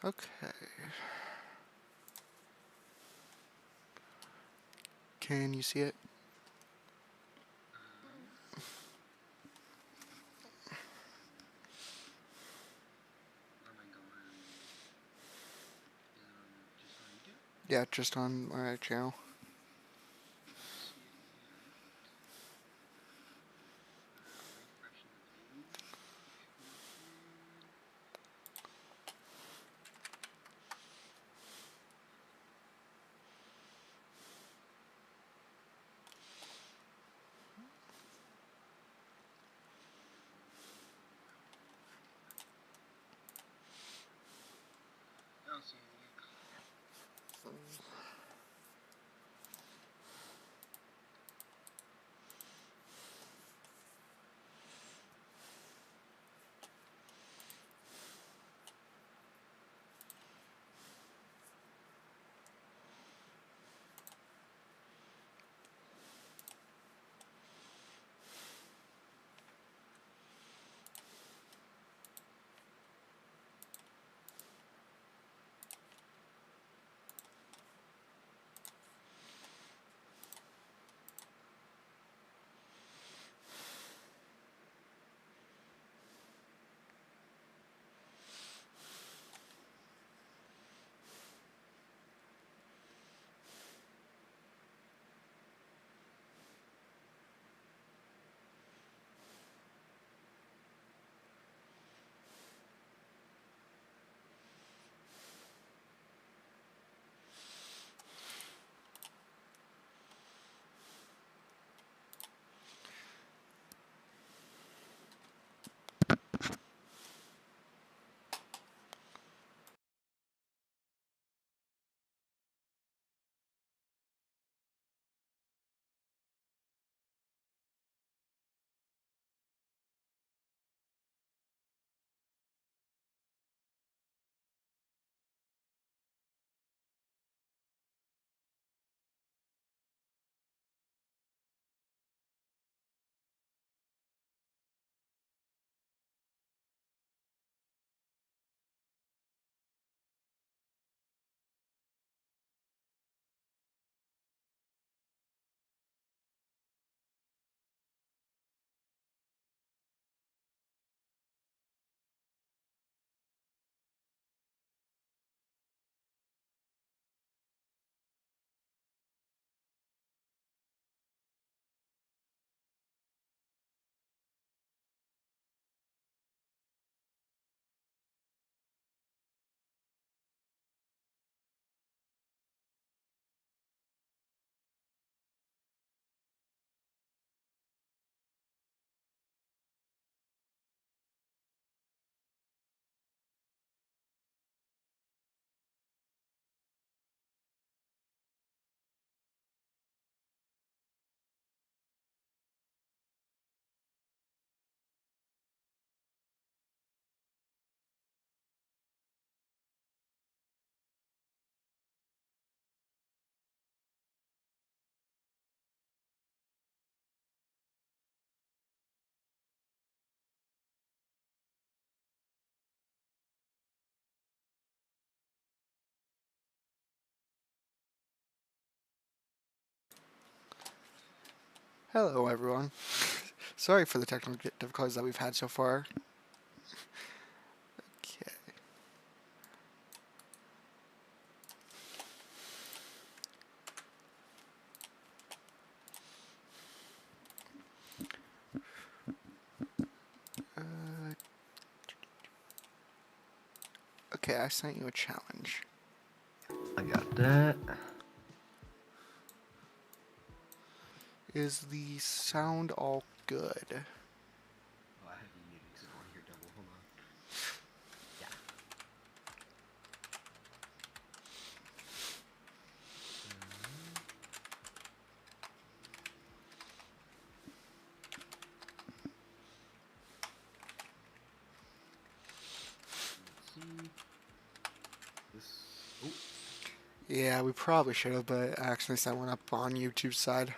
Okay. Can you see it? Where am I going? Just on YouTube? Yeah, just on my channel. See it yet. Refreshing the page. Should be good. I don't see anything yet. Hello, everyone. Sorry for the technical difficulties that we've had so far. Okay. Uh, okay, I sent you a challenge. I got that. Is the sound all good? Oh, I have you muted because I don't want to hear double. Hold on. Yeah. Let's see. This. Oh. Yeah, we probably should have, but I accidentally set one up on YouTube's side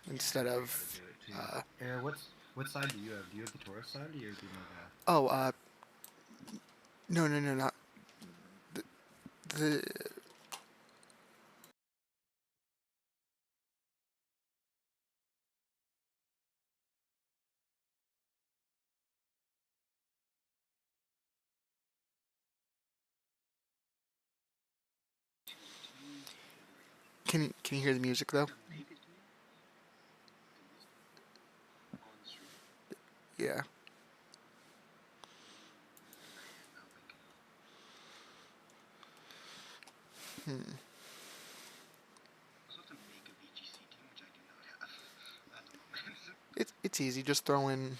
Yeah, instead I gotta of. do it too. Air, what side do you have? Do you have the Taurus side or do you have the Omega? Oh, no, no, no, not. The can you hear the music though? Yeah. Hmm. It's easy. Just throw in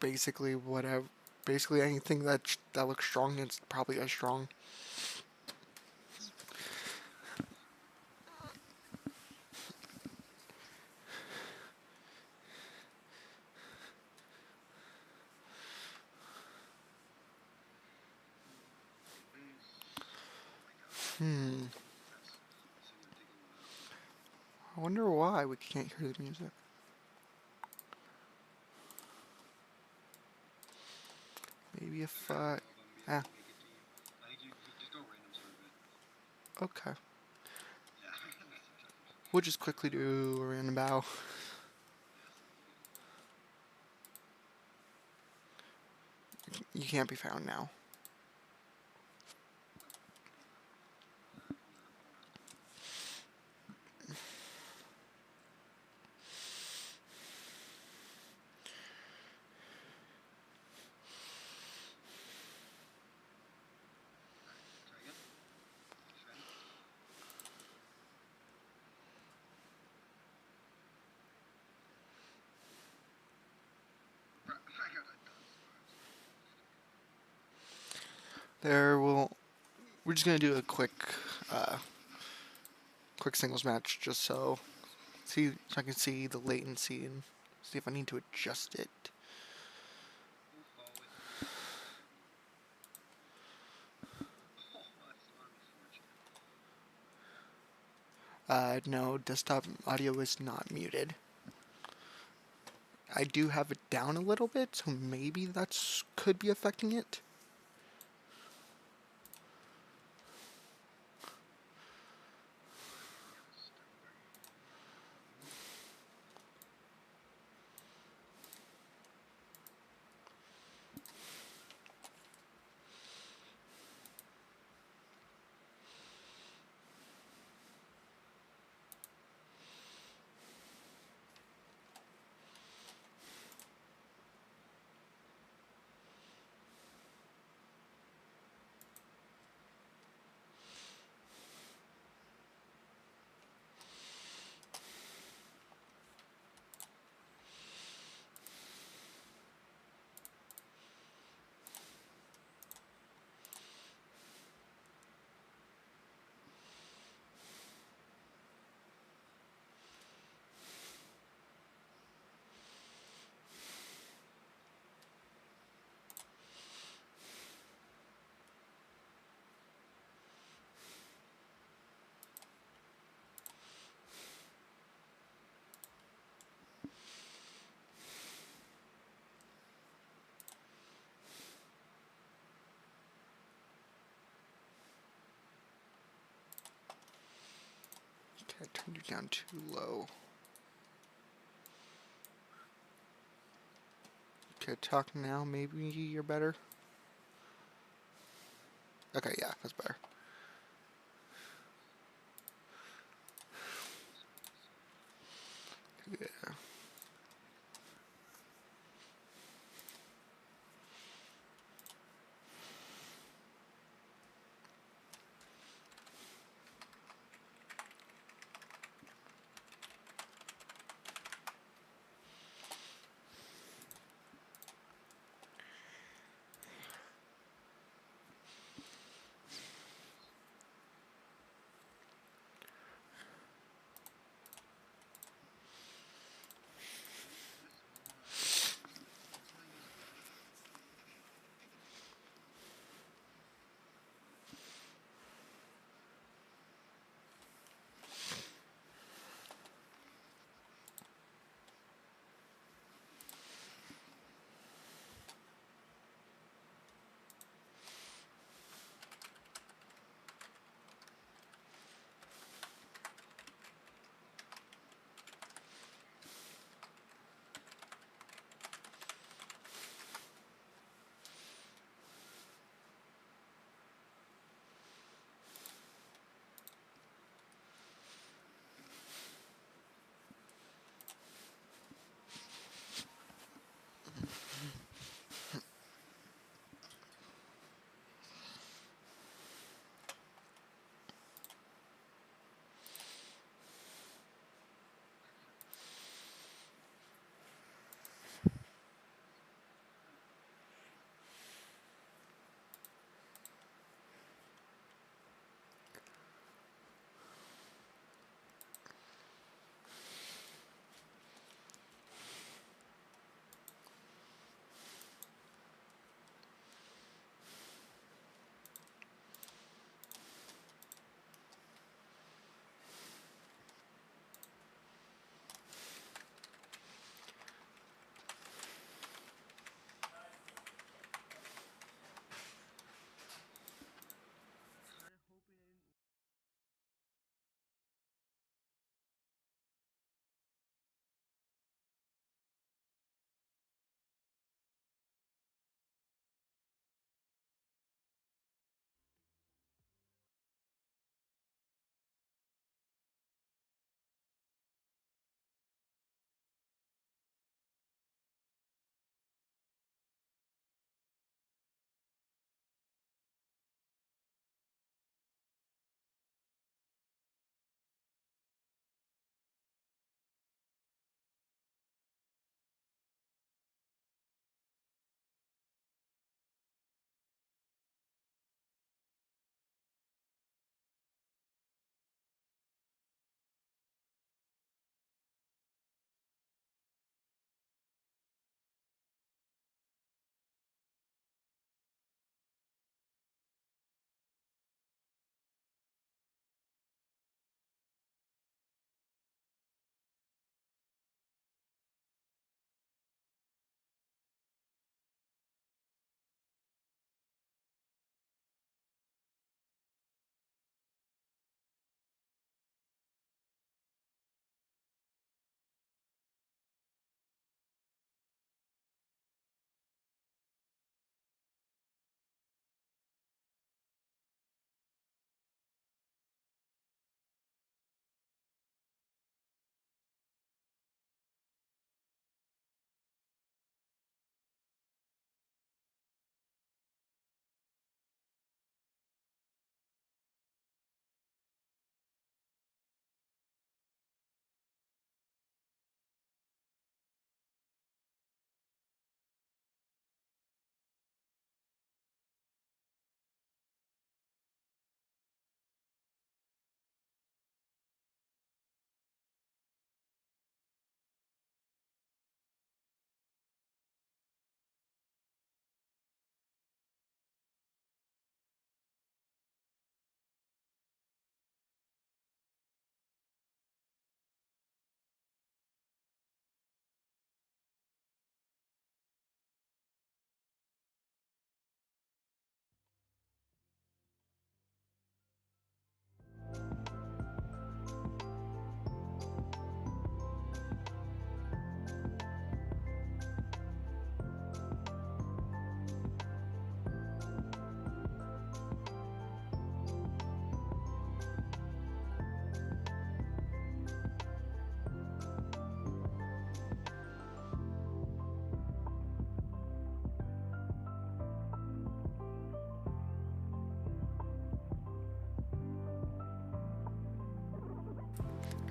basically whatever. Basically anything that looks strong is probably as strong. Hmm. I wonder why we can't hear the music. Maybe if ah, okay. We'll just quickly do a random bow. You can't be found now. There will. We're just gonna do a uh, quick singles match, just so I can see the latency and see if I need to adjust it. No, desktop audio is not muted. I do have it down a little bit, so maybe that's could be affecting it. Okay, I turned you down too low. Okay, talk now. Maybe you're better. Okay, yeah, that's better. Yeah.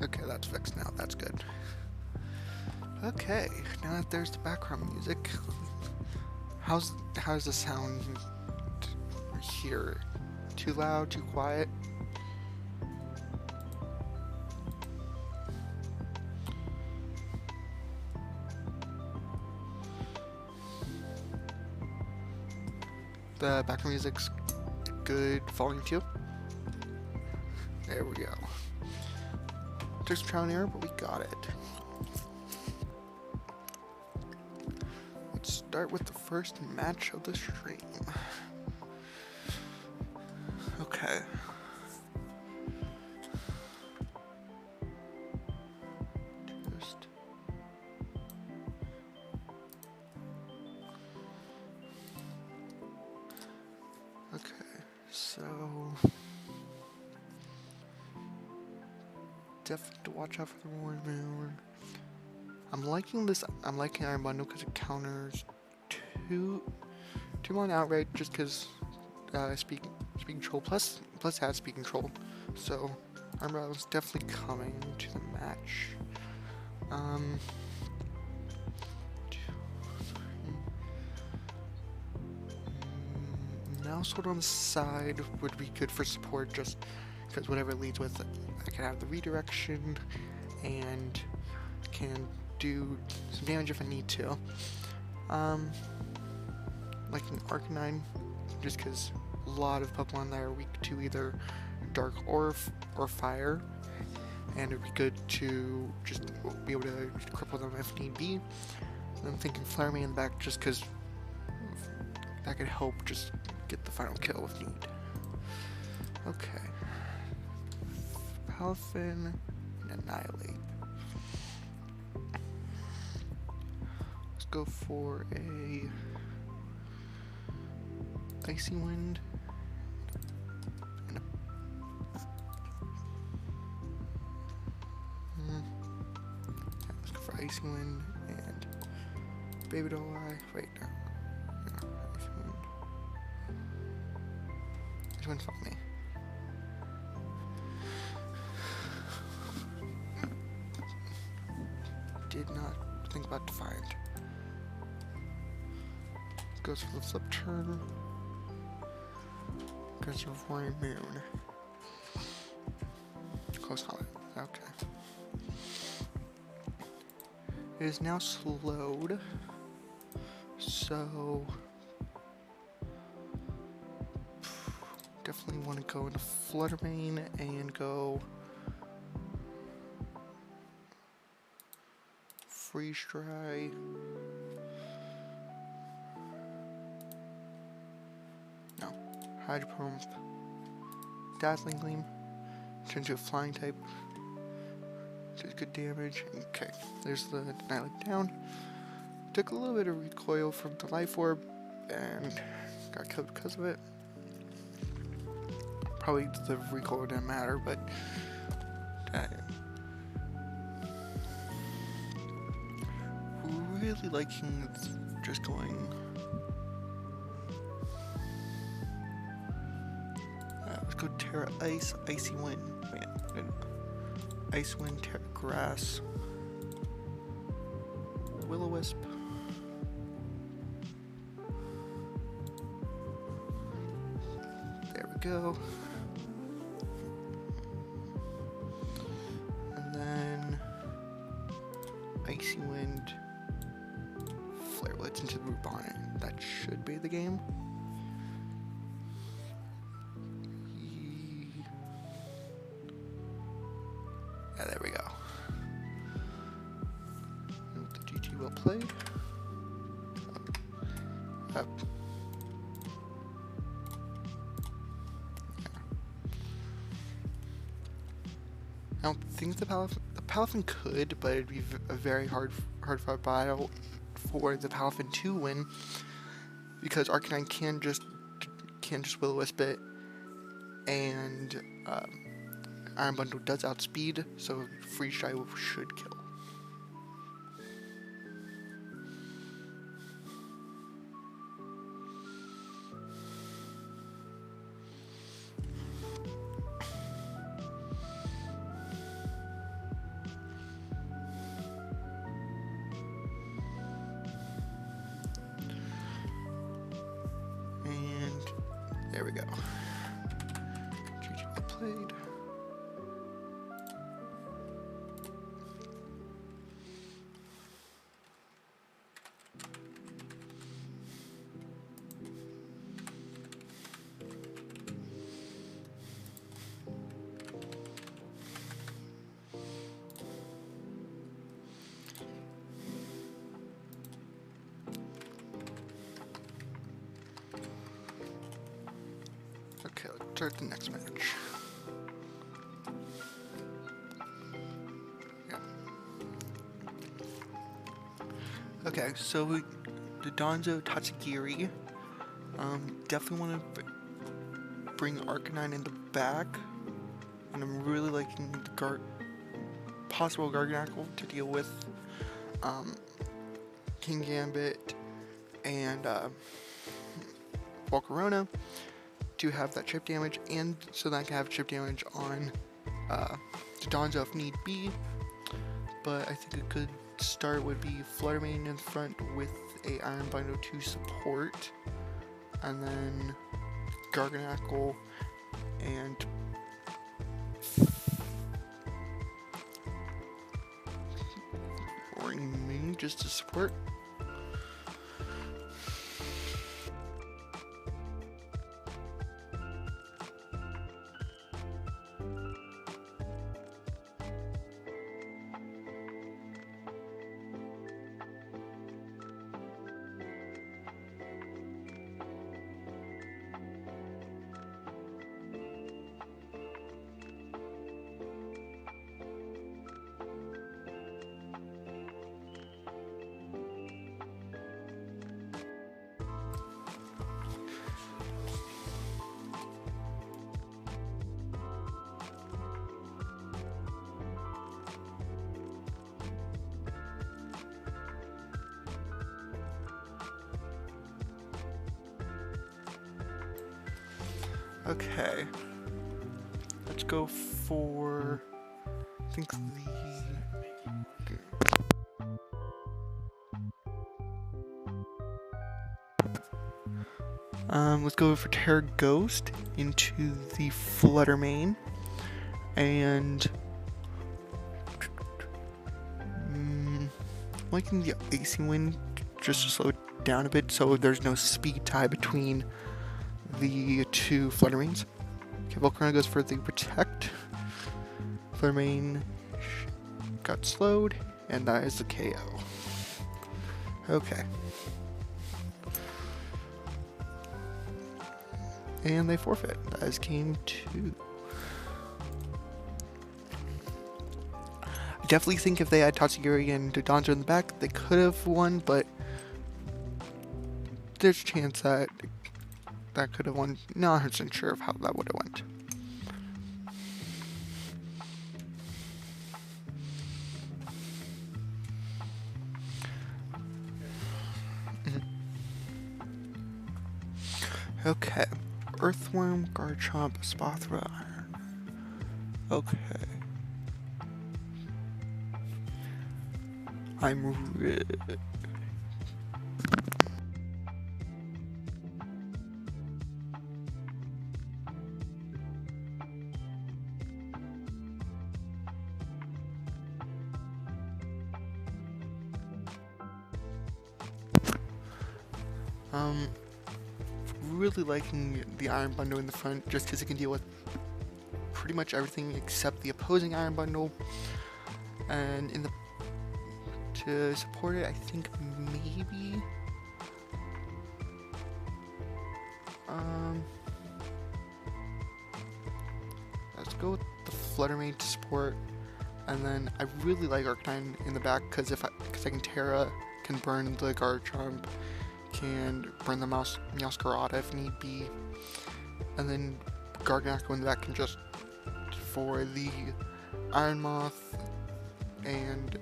Okay, that's fixed now. That's good. Okay, now that there's the background music, how's the sound here? Too loud? Too quiet? The background music's good volume too. There we go. Took some trial and error, but we got it. Let's start with the first match of the stream. Okay. Just okay. So definitely to watch out for the Roaring Moon. I'm liking this. I'm liking Iron Bundle because it counters two more outright just because speed control plus has speed control. So Iron Bundle is definitely coming to the match. Now sword on the side would be good for support just because whatever it leads with, I can have the redirection and can do some damage if I need to. Like an Arcanine, just because a lot of Pokemon that are weak to either dark or fire, and it'd be good to just be able to cripple them if need be. And I'm thinking Flare Me in the back just because that could help just get the final kill if need. Okay. Palafin and Annihilate. Let's go for a Icy Wind and a let's go for Icy Wind and Baby Doll Eye. Wait, no. Icy Wind. Icy Wind fought me. Did not think about Defiant. Goes for the flip turn. Goes for Roaring Moon. Close call it. Okay. It is now slowed. So definitely want to go into Flutter Mane and go Freeze Dry. No. Hydro Pump. Dazzling Gleam. Turn into a flying type. Does good damage. Okay. There's the Annihilate down. Took a little bit of recoil from the Life Orb and got killed because of it. Probably the recoil didn't matter, but really liking just going let's go Terra Ice, Icy Wind, Ice Wind, Terra Grass, Will-O-Wisp, there we go, and then Icy Wind, Flare Blitz into the Root Bonnet. That should be the game. Yeah, there we go. And with the GT well played. Up. I don't think the Palafin could, but it'd be a very hard fought battle for the Palafin to win because Arcanine can just Will-O-Wisp it, and Iron Bundle does outspeed, so Freeze Dry should kill. There we go. GG played. Okay, let's start the next match. Yeah. Okay, so the Donzo Tatsugiri. Definitely want to bring Arcanine in the back, and I'm really liking the possible Garganacl to deal with King Gambit and Volcarona to have that chip damage, and so that I can have chip damage on Donzo if need be. But I think a good start would be Fluttermane in front with a Iron Bundle to support, and then Garganacl and Roaring Moon just to support. Okay, let's go for, I think let's go for Terra Ghost into the Fluttermane, and liking the Icy Wind just to slow it down a bit so there's no speed tie between the two Fluttermanes. Okay, Volcarona goes for the Protect. Fluttermane got slowed, and that is the KO. Okay. And they forfeit. That is game 2. I definitely think if they had Tatsugiri and Donzo in the back, they could have won, but there's a chance that that could have won. Not 100% sure of how that would have went. Okay. Earthworm, Garchomp, Spathra, Iron. Okay. I'm really liking the Iron Bundle in the front just because it can deal with pretty much everything except the opposing Iron Bundle. And in the to support it, I think maybe let's go with the Fluttermane to support, and then I really like Arcanine in the back because I can Terra, can burn the Garchomp, can burn the Meowscarada if need be, and then Garganacl in the back can just for the Iron Moth and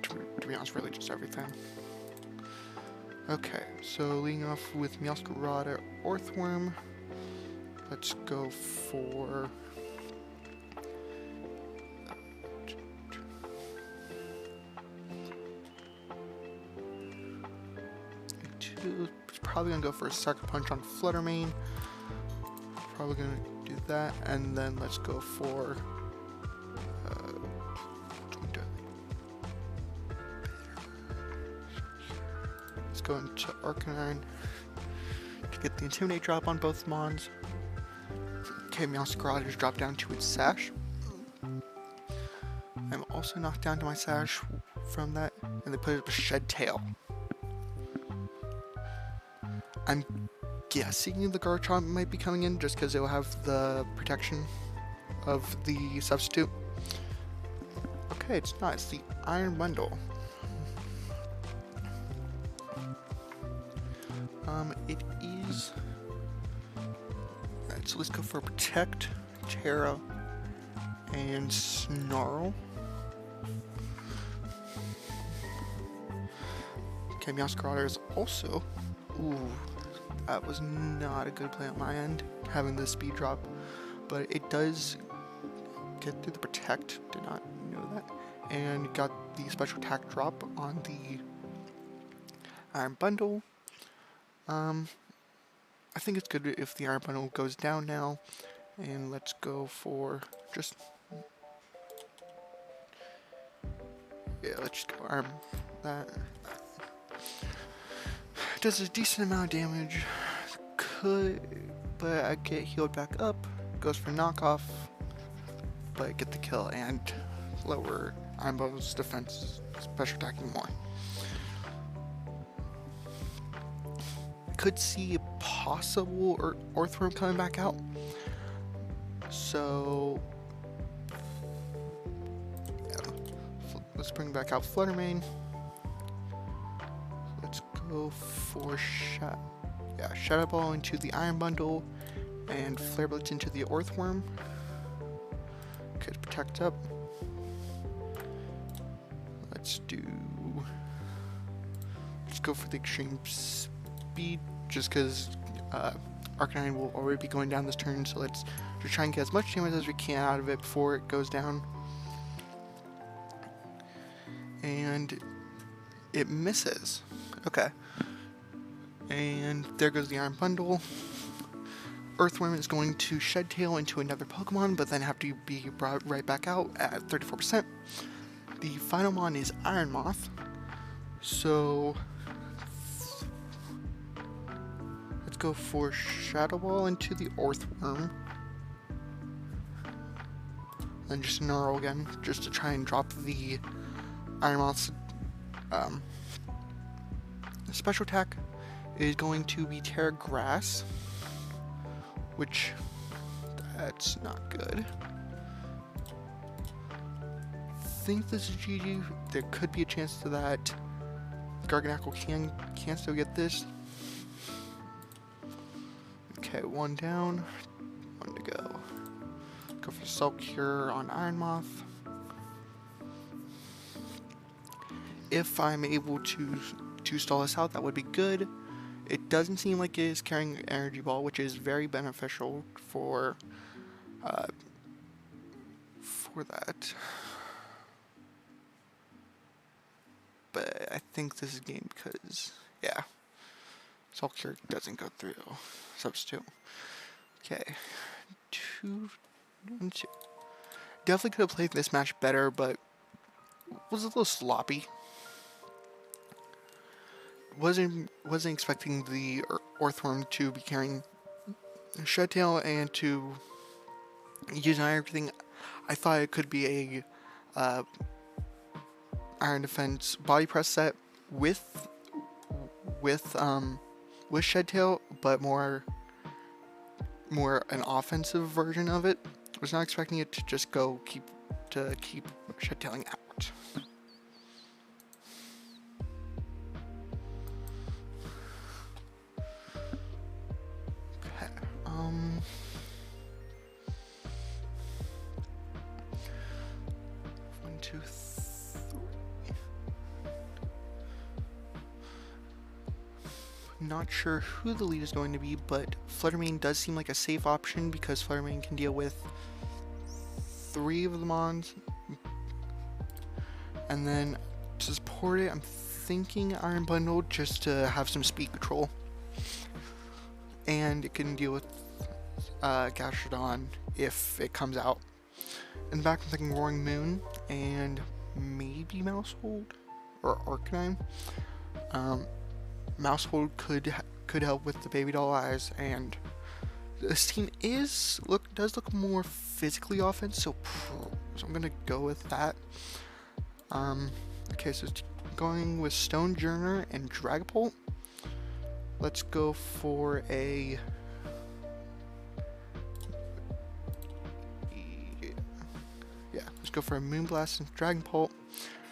to be honest, really just everything. Okay, so leading off with Meowscarada, Earthworm. Let's go for probably gonna go for a Sucker Punch on Fluttermane. Probably gonna do that, and then let's go for let's go into Arcanine to get the Intimidate drop on both Mons. Okay, Meowscarada is dropped down to its Sash. I'm also knocked down to my Sash from that, and they put up a Shed Tail. I'm guessing the Garchomp might be coming in just because it will have the protection of the substitute. Okay, it's not. It's the Iron Bundle. It is. Alright, so let's go for Protect, Terra, and Snarl. Okay, Meowscarada is also. Ooh, that was not a good play on my end, having the speed drop, but it does get through the Protect. Did not know that, and got the special attack drop on the Iron Bundle. I think it's good if the Iron Bundle goes down now, and let's go for just. Yeah, let's just go arm that. Does a decent amount of damage. Could, but I get healed back up. Goes for knockoff, but get the kill and lower Iron Bundle's defense, special attacking more. Could see a possible Orthworm coming back out. So yeah, let's bring back out Fluttermane. Let's go for Shadow Ball into the Iron Bundle and Flare Blitz into the Orthworm. Could protect up. Let's go for the extreme speed just because Arcanine will already be going down this turn, so let's just try and get as much damage as we can out of it before it goes down. And it misses. Okay. And there goes the Iron Bundle. Earthworm is going to Shed Tail into another Pokemon, but then have to be brought right back out at 34%. The final mon is Iron Moth. So let's go for Shadow Ball into the Orthworm. Then just Snarl again, just to try and drop the Iron Moth's special attack is going to be Terra Grass, which that's not good. I think this is GG. There could be a chance to that Garganacl can still get this. Okay, one down, one to go. Go for Salt Cure on Iron Moth. If I'm able to stall this out, that would be good. It doesn't seem like it is carrying Energy Ball, which is very beneficial for that. But I think this is game because, yeah, Salt Cure doesn't go through. Substitute. Okay, 2-2. Definitely could have played this match better, but was a little sloppy. Wasn't expecting the Orthworm to be carrying Shed Tail and to use everything. I thought it could be a Iron Defense Body Press set with Shed Tail, but more an offensive version of it. I was not expecting it to just go keep Shed Tailing out. Okay. 1, 2, 3. Not sure who the lead is going to be, but Fluttermane does seem like a safe option because Fluttermane can deal with 3 of the Mons. And then to support it, I'm thinking Iron Bundle just to have some speed control. And it can deal with Gastrodon if it comes out. In the back, I'm thinking Roaring Moon and maybe Maushold or Arcanine. Maushold could help with the baby doll eyes, and this team does look more physically offensive, so I'm gonna go with that. Okay, so going with Stonjourner and Dragapult. Let's go for a let's go for a Moonblast and Dragapult.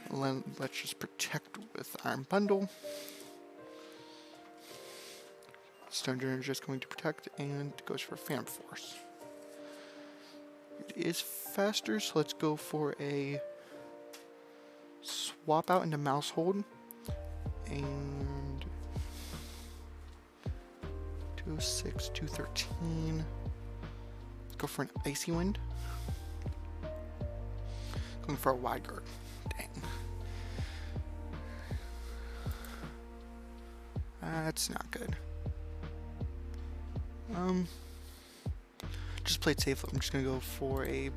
And then let's just protect with Iron Bundle. Stonjourner is just going to protect and goes for Fan Force. It is faster, so let's go for a swap out into Maushold and 206, 213. Let's go for an Icy Wind. Going for a Wide Guard. Dang. That's not good. Just play it safe. I'm just gonna go for a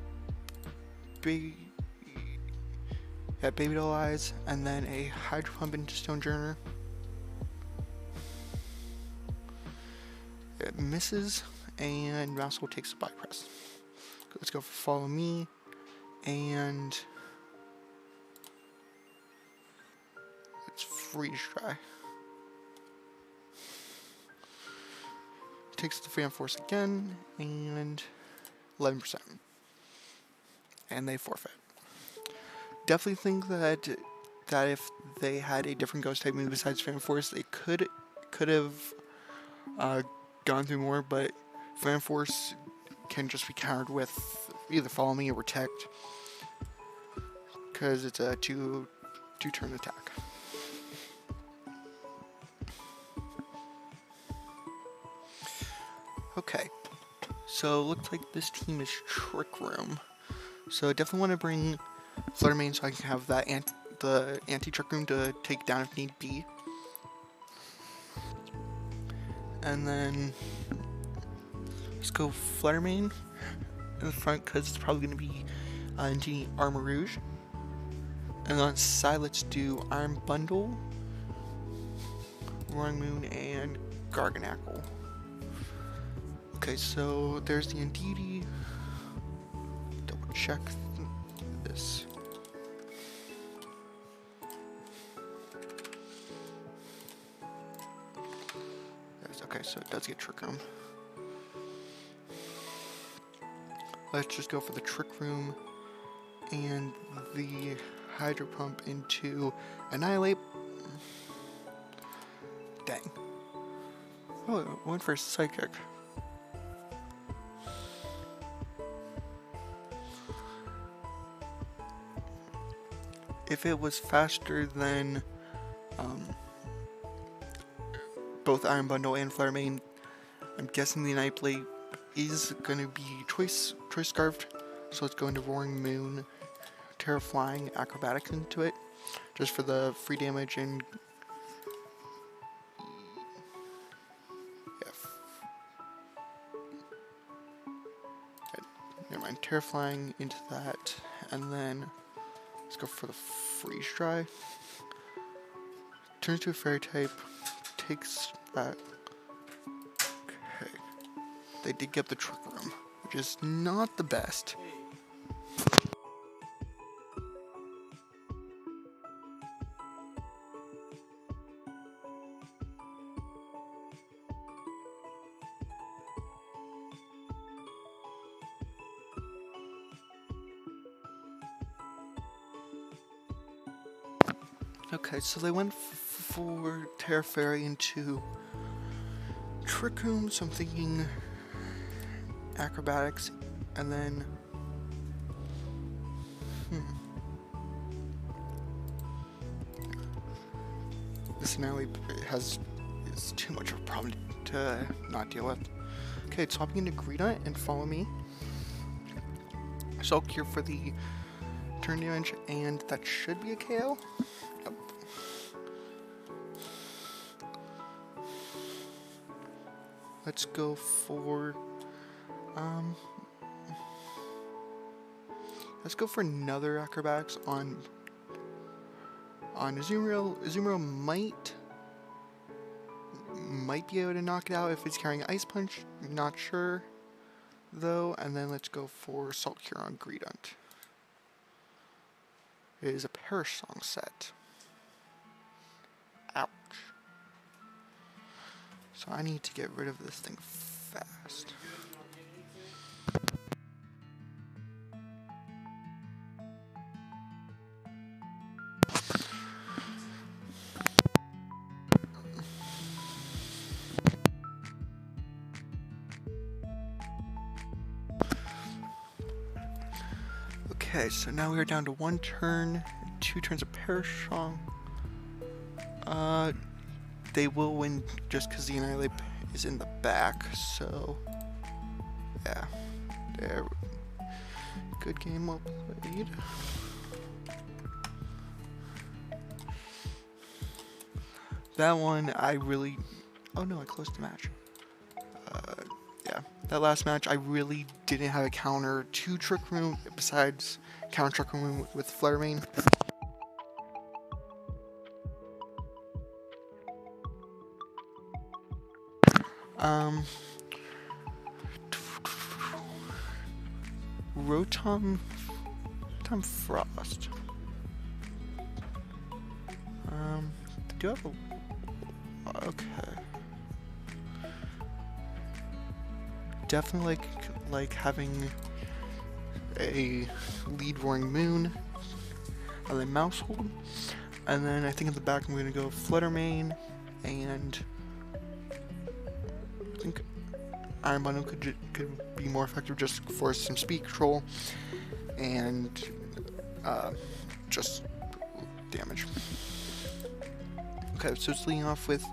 Baby Doll Eyes and then a Hydro Pump into Stonjourner. It misses, and Maushold takes the Body Press. Let's go for Follow Me, and let's Freeze Dry. Takes the Fan Force again, and 11%. And they forfeit. Definitely think that if they had a different ghost type move besides Fan Force, they could have gone through more, but Fan Force can just be countered with either Follow Me or Protect, because it's a two-turn attack. Okay, so looks like this team is Trick Room. So definitely want to bring Flutter Mane so I can have that the anti-Trick Room to take down if need be. And then let's go Flutter Mane in the front because it's probably going to be into Armarouge. And on the side, let's do Iron Bundle, Roaring Moon, and Garganacl. Okay, so there's the Indeedee. Double check this. Okay, so it does get Trick Room. Let's just go for the Trick Room and the Hydro Pump into Annihilate. Dang. Oh, it went for a Psychic. If it was faster than both Iron Bundle and Flutter Mane, I'm guessing the Annihilate is going to be Choice Scarfed. So let's go into Roaring Moon, Terra Flying, Acrobatics into it, just for the free damage and never mind, Terra Flying into that, and then let's go for the Freeze Dry. Turns to a Fairy type, takes that. Okay. They did get the Trick Room, which is not the best. Okay, so they went for Terra Fairy into Trick Room, so I'm thinking Acrobatics, and then this Annihilate is too much of a problem to not deal with. Okay, it's hopping into Greedent and Follow Me. Sulk here for the turn damage, and that should be a KO. Yep. let's go for let's go for another acrobatics on Azumarill. Azumarill might be able to knock it out if it's carrying Ice Punch. Not sure though. And then let's go for Salt Cure on Greedent. It is a Perish Song set. Ouch. So I need to get rid of this thing fast. Okay, so now we are down to 1 turn, 2 turns of Perish Song. They will win just because the Annihilate is in the back, so yeah. There. Good game, well played. That one, I really... Oh no, I closed the match. Yeah, that last match, I really didn't have a counter to Trick Room besides counter Trick Room with Flare Main. Rotom Frost. Do you have a... Okay. Definitely like having a lead Roaring Moon, and then Mousehold, and then I think in the back I'm gonna go Flutter Mane, and I think Iron Bundle could be more effective just for some speed control and just damage. Okay, so it's leading off with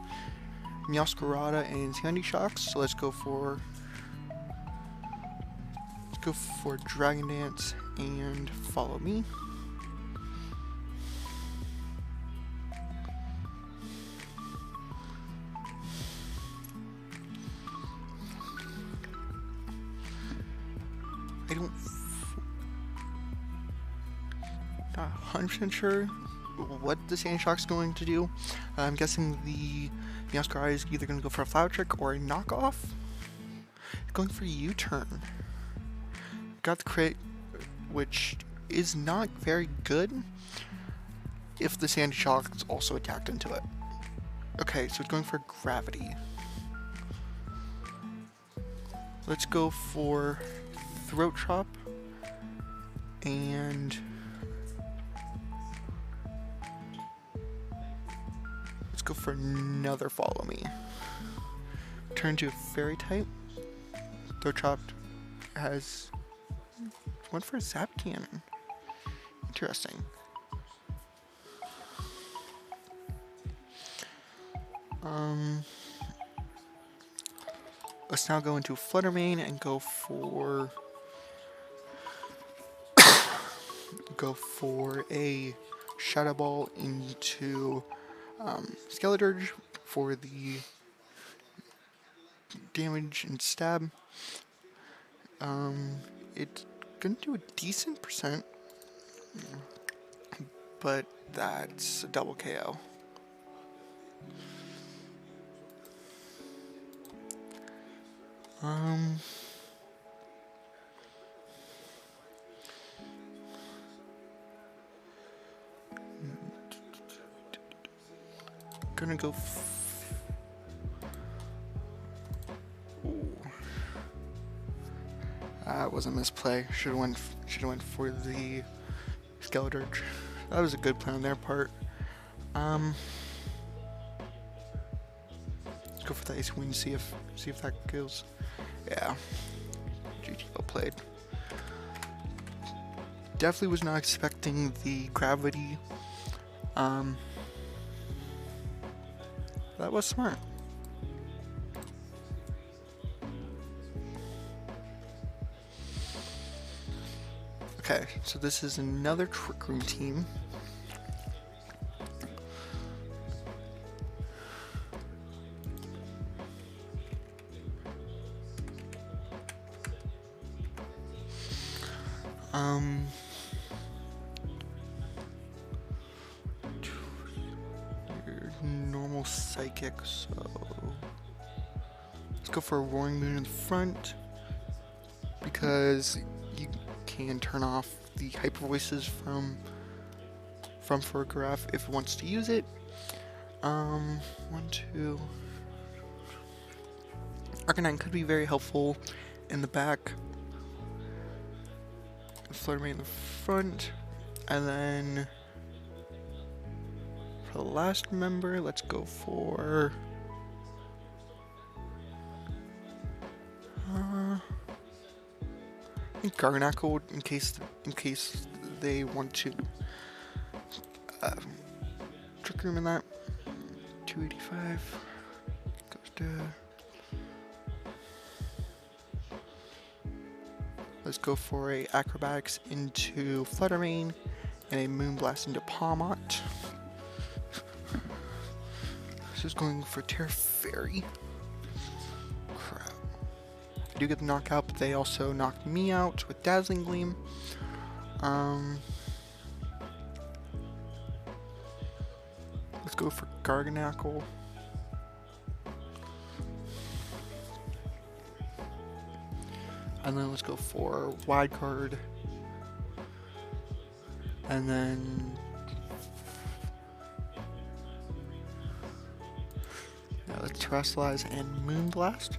Meowscarada and Sandy Shocks. So let's go for Dragon Dance and Follow Me. Not 100% sure what the Sandy Shock's going to do. I'm guessing the Meowscarada is either going to go for a Flower Trick or a knockoff. It's going for a U-turn. Got the crit, which is not very good if the Sandy Shock's also attacked into it. Okay, so it's going for Gravity. Let's go for Throat Chop and let's go for another Follow Me. Turn to a Fairy type. Throat Chop has went for a Zap Cannon. Interesting. Let's now go into Flutter Mane and go for a Shadow Ball into Skeledirge for the damage and stab. It's gonna do a decent percent, but that's a double KO. Gonna go. That was a misplay. Should have went for the Skeledirge. That was a good play on their part. Let's go for the Ice Wind. See if that kills. Yeah. GG, well played. Definitely was not expecting the Gravity. That was smart. Okay, so this is another Trick Room team. Your normal psychic, so let's go for a Roaring Moon in the front because you can turn off the hyper voices from Farigiraf if it wants to use it. 1, 2. Arcanine could be very helpful in the back. Fluttermane in the front. And then for the last member, let's go for I think Garganacl in case they want to Trick Room in that. 285 goes to. Let's go for a Acrobatics into Fluttermane and a Moonblast into Pawmot. This is going for Tera Fairy. Crap. I do get the knockout, but they also knocked me out with Dazzling Gleam. Let's go for Garganacl. And then let's go for Wide Guard. And then let's Terastallize and Moonblast.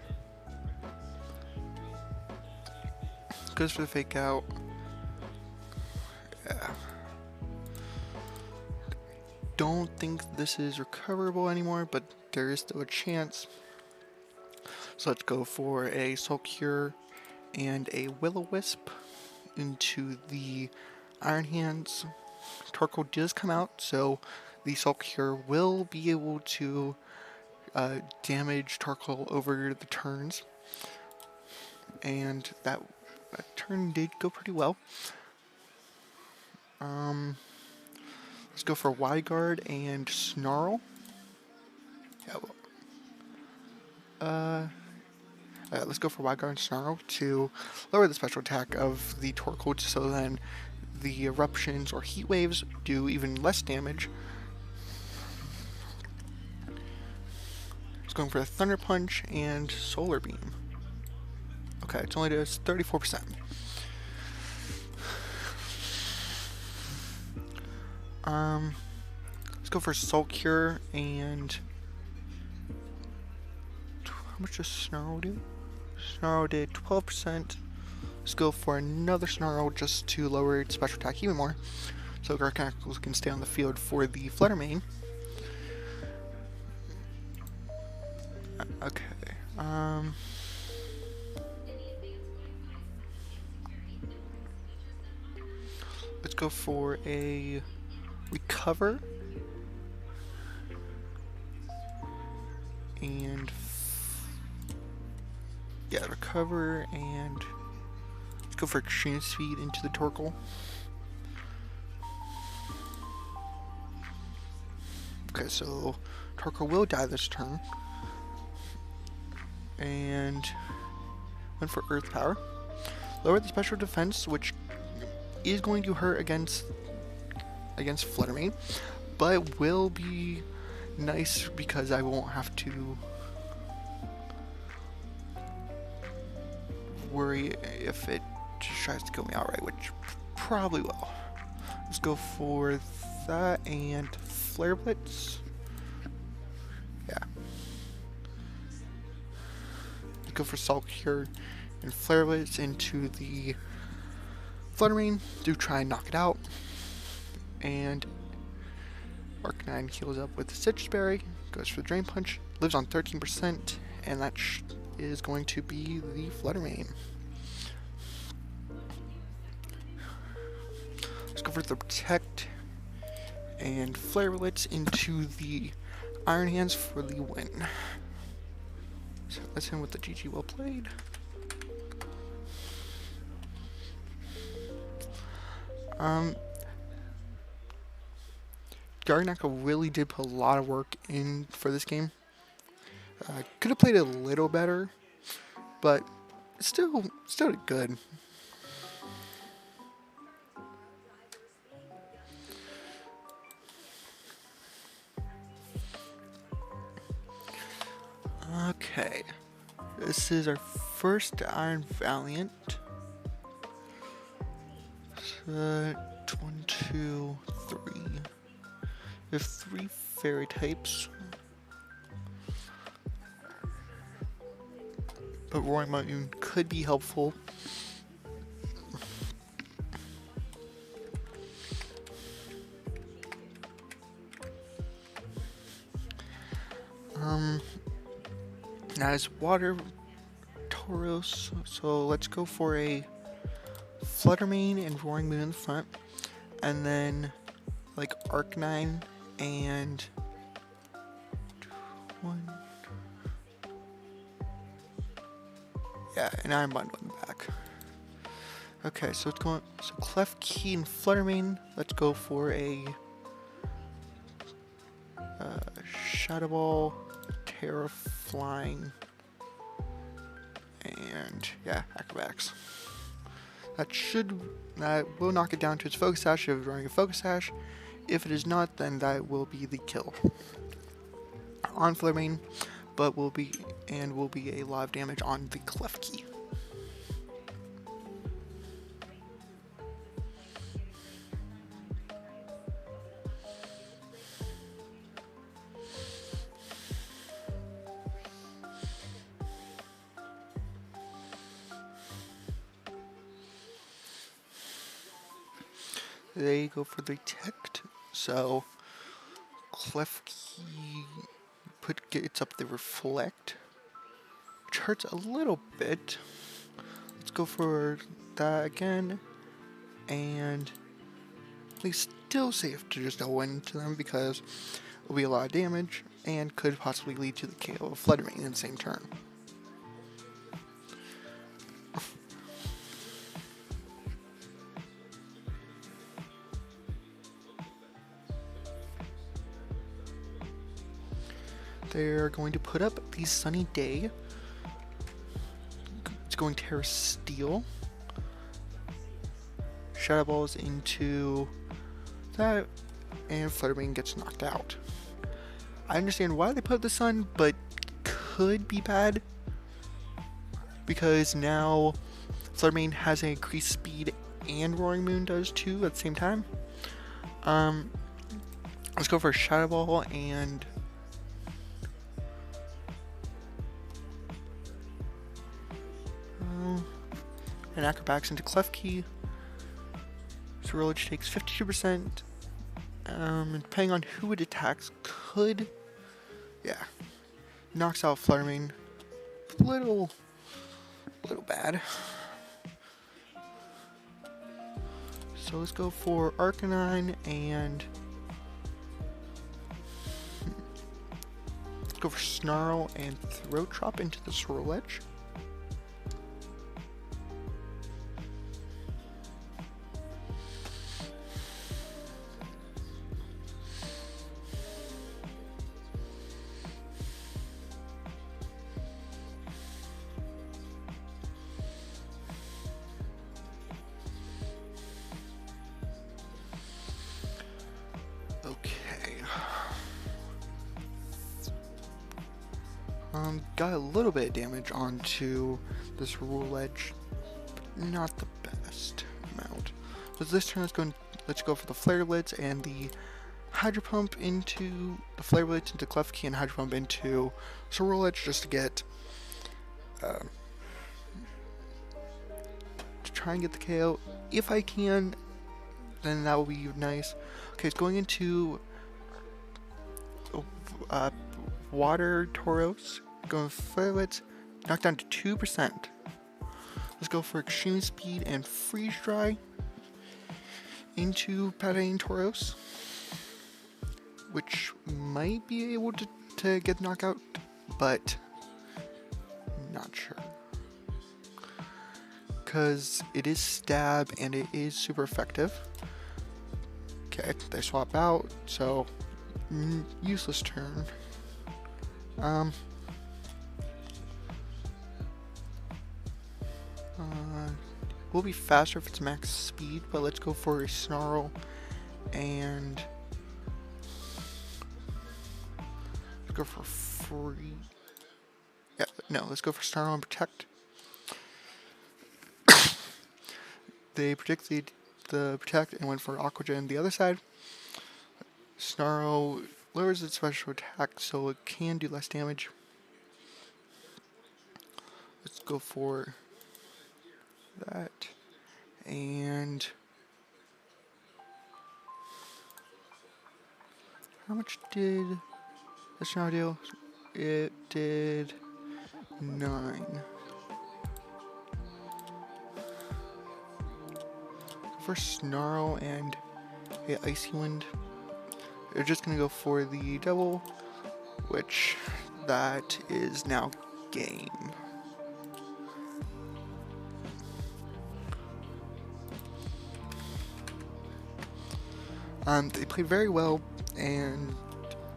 Goes for the Fake Out. Yeah. Don't think this is recoverable anymore, but there is still a chance. So let's go for a Soul Cure and a Will-O-Wisp into the Iron Hands. Torkoal does come out, so the Soul Cure will be able to damage Torkoal over the turns. And that turn did go pretty well. Let's go for Wide Guard and Snarl. Let's go for Wide Guard and Snarl to lower the special attack of the Torkoal, so then the eruptions or heat waves do even less damage. It's going for a Thunder Punch and Solar Beam. Okay, it's only does 34%. Let's go for Soul Cure and how much does Snarl do? Snarl did 12%. Let's go for another Snarl just to lower its special attack even more, so Garganacl can stay on the field for the Fluttermane. Okay. Let's go for a Recover and Recover, and let's go for Extreme Speed into the Torkoal. Okay, so Torkoal will die this turn, and went for Earth Power. Lower the special defense, which is going to hurt against Fluttermane, but will be nice because I won't have to worry if it tries to kill me outright, which probably will. Let's go for that and Flare Blitz. Yeah. Let's go for Soul Cure and Flare Blitz into the Fluttermane. Do try and knock it out. And Arcanine heals up with the Citrus Berry, goes for the Drain Punch, lives on 13%, and that is going to be the Fluttermane. Let's go for the Protect and Flare Blitz into the Iron Hands for the win. So that's him with the GG well played. Garganacl really did put a lot of work in for this game. Could have played it a little better, but still did good. Okay, this is our first Iron Valiant. So, 1, 2, 3. We have 3 fairy types. But Roaring Mountain could be helpful. Now it's Water Tauros, so let's go for a Fluttermane and Roaring Moon in the front, and then like Arcanine and one, yeah, and Iron Bundle in the back. Okay, so it's going Klefki and Fluttermane. Let's go for a Shadow Ball, Terra Flying, and yeah, Acrobatics. That will knock it down to its Focus Sash if it's running a Focus Sash. If it is not, then that will be the kill on Fluttermane, but will be a lot of damage on the Klefki. They go for the Detect, so Klefki gets up the Reflect, which hurts a little bit. Let's go for that again, and he's still safe to just go into them because it will be a lot of damage and could possibly lead to the KO of Fluttermane in the same turn. They're going to put up the Sunny Day. It's going Terra Steel. Shadow Balls into that, and Fluttermane gets knocked out. I understand why they put the Sun, but could be bad because now Fluttermane has an increased speed and Roaring Moon does too at the same time. Let's go for a Shadow Ball and Acrobatics into Klefki. Swirlage takes 52%. And depending on who it attacks, knocks out Fluttermane. Little bad. So let's go for Arcanine and let's go for Snarl and Throat Drop into the Swirlage. Got a little bit of damage onto this Swirlage, but not the best amount. So this turn, let's go for the Flare Blitz and the Hydro Pump into the Flare Blitz into Klefki and Hydro Pump into Swirlage just to get to try and get the KO. If I can, then that will be nice. Okay, it's going into Water Tauros. Going for Flare Blitz, knocked down to 2%. Let's go for Extreme Speed and Freeze Dry into Pattern Tauros, which might be able to get knockout, but not sure. Because it is Stab and it is super effective. Okay, they swap out, so useless turn. Will be faster if it's max speed, but let's go for a Snarl and let's go for Yeah, no, let's go for Snarl and Protect. They predicted the Protect and went for Aqua Jet on the other side. Snarl lowers its special attack so it can do less damage. Let's go for that. And how much did the Snarl do? It did 9. For Snarl and a Icy Wind, they're just gonna go for the double, which that is now game. They played very well and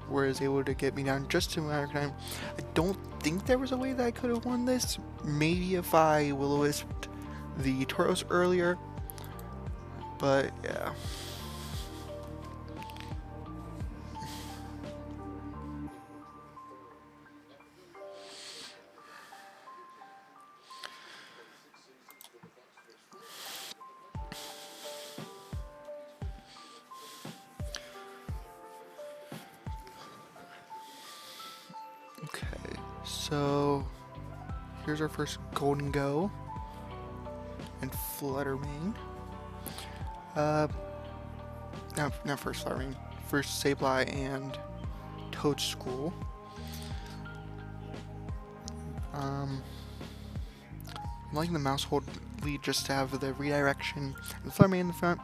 was able to get me down just in a matter of time. I don't think there was a way that I could have won this. Maybe if I will-o-wisped the Tauros earlier, but yeah. Okay, so here's our first Golden Go and Fluttermane. Not first Fluttermane, first Sableye and Toadscruel. I'm liking the Mousehold lead just to have the redirection and Fluttermane in the front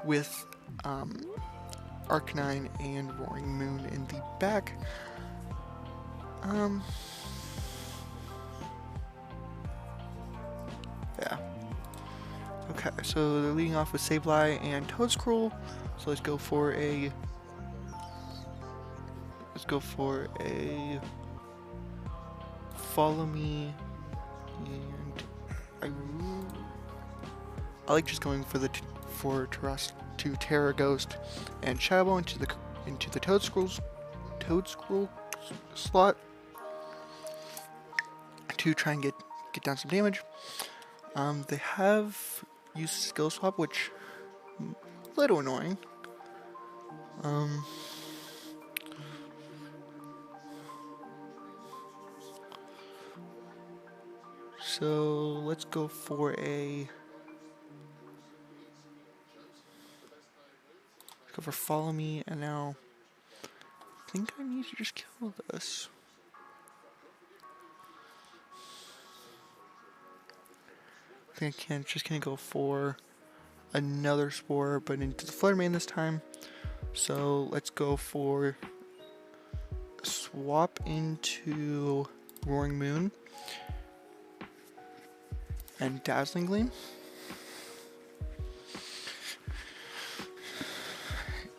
with Arcanine and Roaring Moon in the back. Yeah. Okay, so they're leading off with Sableye and Toadscruel. So let's go for a Follow Me, and I like just going for Terra Ghost and Shadow Ball into the Toadscruel slot to try and get down some damage. They have used Skill Swap, which is a little annoying. So let's go for Follow Me, and now I think I need to just kill this. I think I can. Just gonna go for another Spore, but into the Fluttermane this time. So let's go for swap into Roaring Moon and Dazzling Gleam.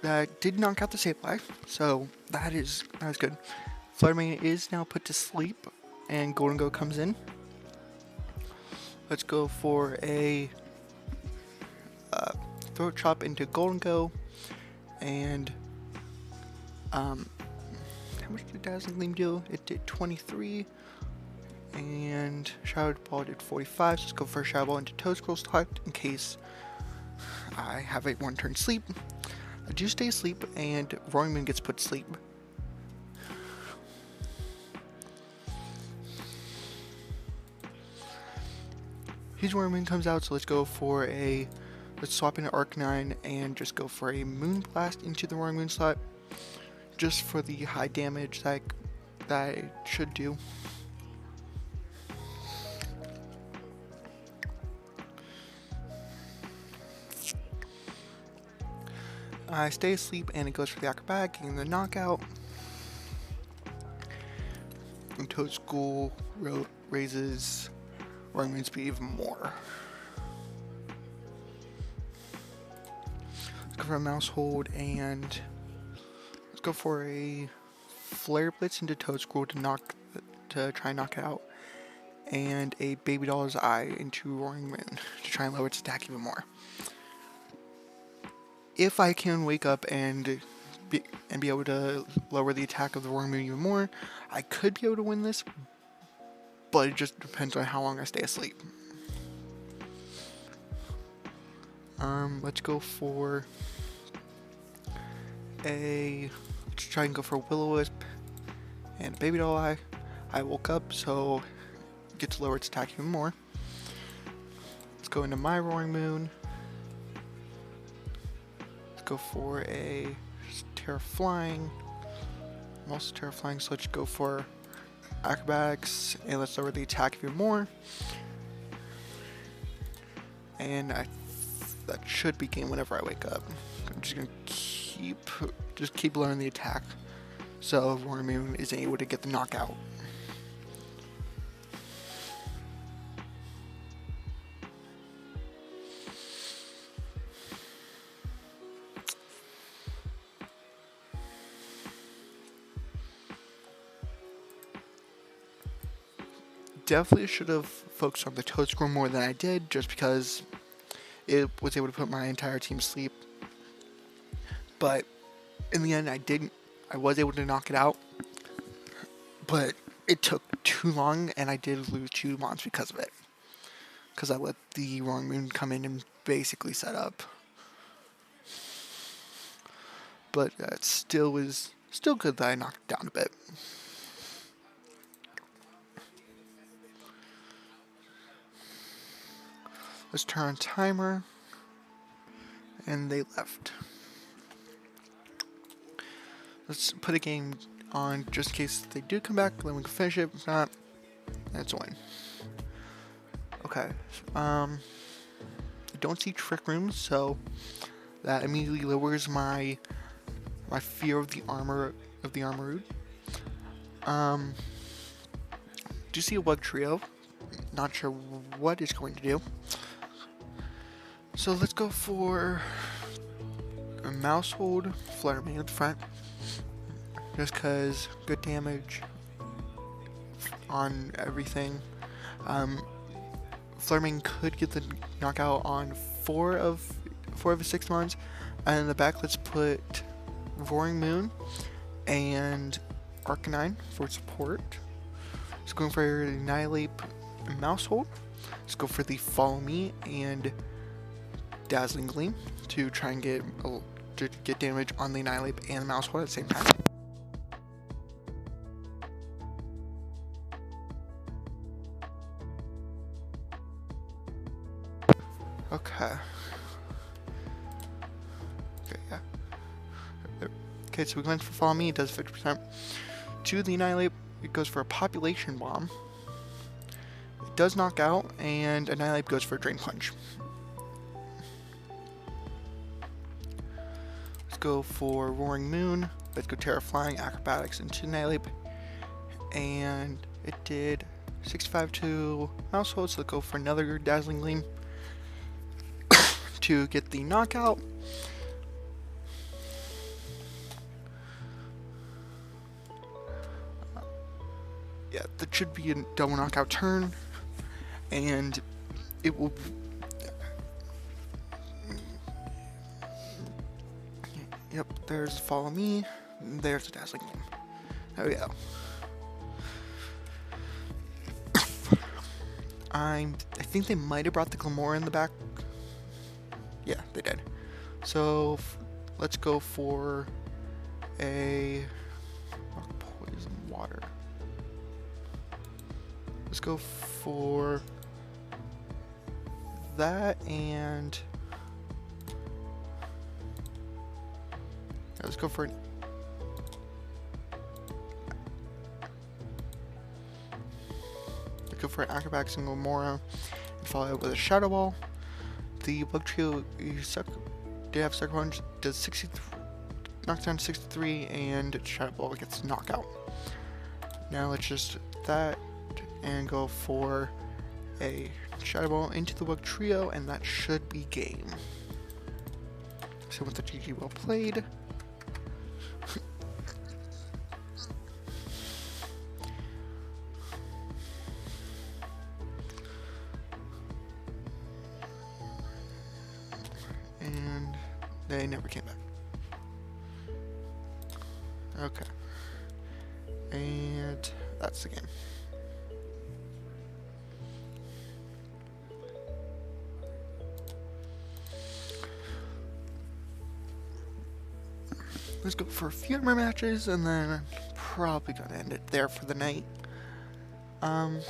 That did knock out the Sableye, so that is good. Fluttermane is now put to sleep, and Golden Go comes in. Let's go for a Throat Chop into Golden Go, and how much did Dazzling Gleam do? It did 23, and Shadow Ball did 45. So let's go for a Shadow Ball into Toadscruel slot in case I have a 1-turn sleep. I do stay asleep, and Roaring Moon gets put to sleep. His Roaring Moon comes out, so let's swap into Arcanine and just go for a Moon Blast into the Roaring Moon slot, just for the high damage that it should do. I stay asleep, and it goes for the Acrobatic, getting the knockout. And Toadscruel raises Roaring Moon speed even more. Let's go for a Mousehold, and let's go for a Flare Blitz into Toadscruel to try and knock it out, and a Baby Doll's Eye into Roaring Moon to try and lower its attack even more. If I can wake up and be able to lower the attack of the Roaring Moon even more, I could be able to win this, but it just depends on how long I stay asleep. Let's go for let's try and go for Will-O-Wisp and Baby Doll Eye. I woke up, so it gets lower its attack even more. Let's go into my Roaring Moon. Let's go for a Terra Flying. I'm also Terra Flying, so let's go for Acrobatics, and let's lower the attack even more. And that should be game whenever I wake up. I'm just gonna keep lowering the attack, so Roaring Moon isn't able to get the knockout. Definitely should have focused on the Toad Squirrel more than I did, just because it was able to put my entire team to sleep. But in the end, I was able to knock it out, but it took too long, and I did lose 2 mons because of it. Because I let the Roaring Moon come in and basically set up. But it still was good that I knocked it down a bit. Let's turn on timer, and they left. Let's put a game on just in case they do come back, then we can finish it. If not, that's a win. Okay. I don't see Trick Rooms, so that immediately lowers my fear of the Armarouge. Do see a Wugtrio. Not sure what it's going to do. So let's go for a Maushold, Fluttermane at the front. Just because good damage on everything. Fluttermane could get the knockout on 4 of his 6 mons. And in the back, let's put Roaring Moon and Arcanine for support. Let's go for Annihilate and Maushold. Let's go for the Follow Me and Dazzling Gleam to try and get damage on the Annihilate and the Maushold at the same time. Okay. Yeah. Okay, so we went for Follow Me, it does 50%. To the Annihilate, it goes for a Population Bomb. It does knock out, and Annihilate goes for a Drain Punch. Let's go for Roaring Moon. Let's go Terra Flying, Acrobatics into Annihilate. And it did 65 to Maushold, so let's go for another Dazzling Gleam to get the knockout. Yeah, that should be a double knockout turn, and it will. Yep, there's Follow Me, there's the Dazzling Gleam. There we go. I think they might have brought the Glimmora in the back. Yeah, they did. So let's go for a Rock Poison Water. Let's go for that, and let's go for an Acrobatics and Glimmora, and follow it with a Shadow Ball. The Wugtrio did have Sucker Punch, does 63, knocks down 63, and Shadow Ball gets knockout. Now let's just that and go for a Shadow Ball into the Wugtrio, and that should be game. So with the GG well played. And they never came back. Okay. And that's the game. let's go for a few more matches, and then I'm probably gonna end it there for the night. I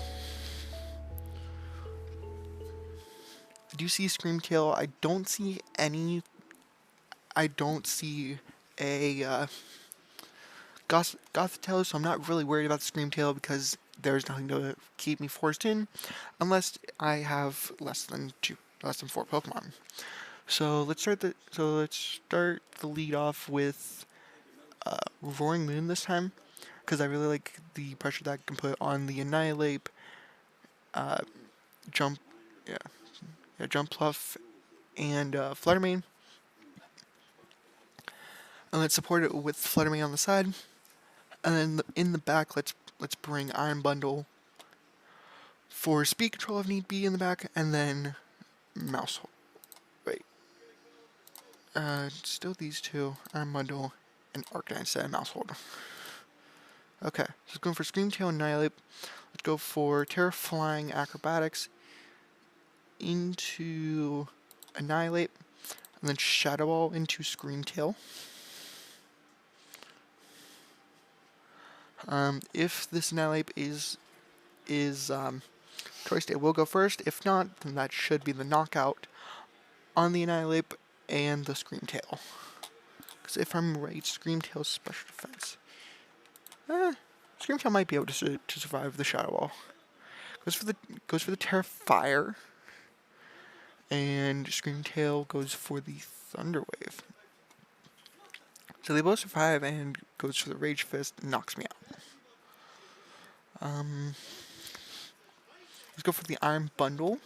do see Screamtail. I don't see any. I don't see a Gothitail, so I'm not really worried about the Screamtail because there's nothing to keep me forced in, unless I have less than 4 Pokemon. So let's start the lead off with Roaring Moon this time, because I really like the pressure that I can put on the Annihilate, Jump, yeah, Jump Pluff, and Flutter Mane. And let's support it with Flutter Mane on the side, and then in the back, let's bring Iron Bundle for speed control if need be in the back, and then Mouse. Wait, still these two, Iron Bundle and Arcanine instead of Mouse Hold. Okay, so going for Screamtail and Annihilate. Let's go for Terra Flying Acrobatics into Annihilate, and then Shadow Ball into Screamtail. If this Annihilate is choice, it will go first. If not, then that should be the knockout on the Annihilate and the Screamtail. Because if I'm right, Screamtail's special defense. Screamtail might be able to survive the Shadow Ball. Goes for the Terra Fire, and Screamtail goes for the Thunder Wave. So they both survive and goes for the Rage Fist and knocks me out. Let's go for the Iron Bundle,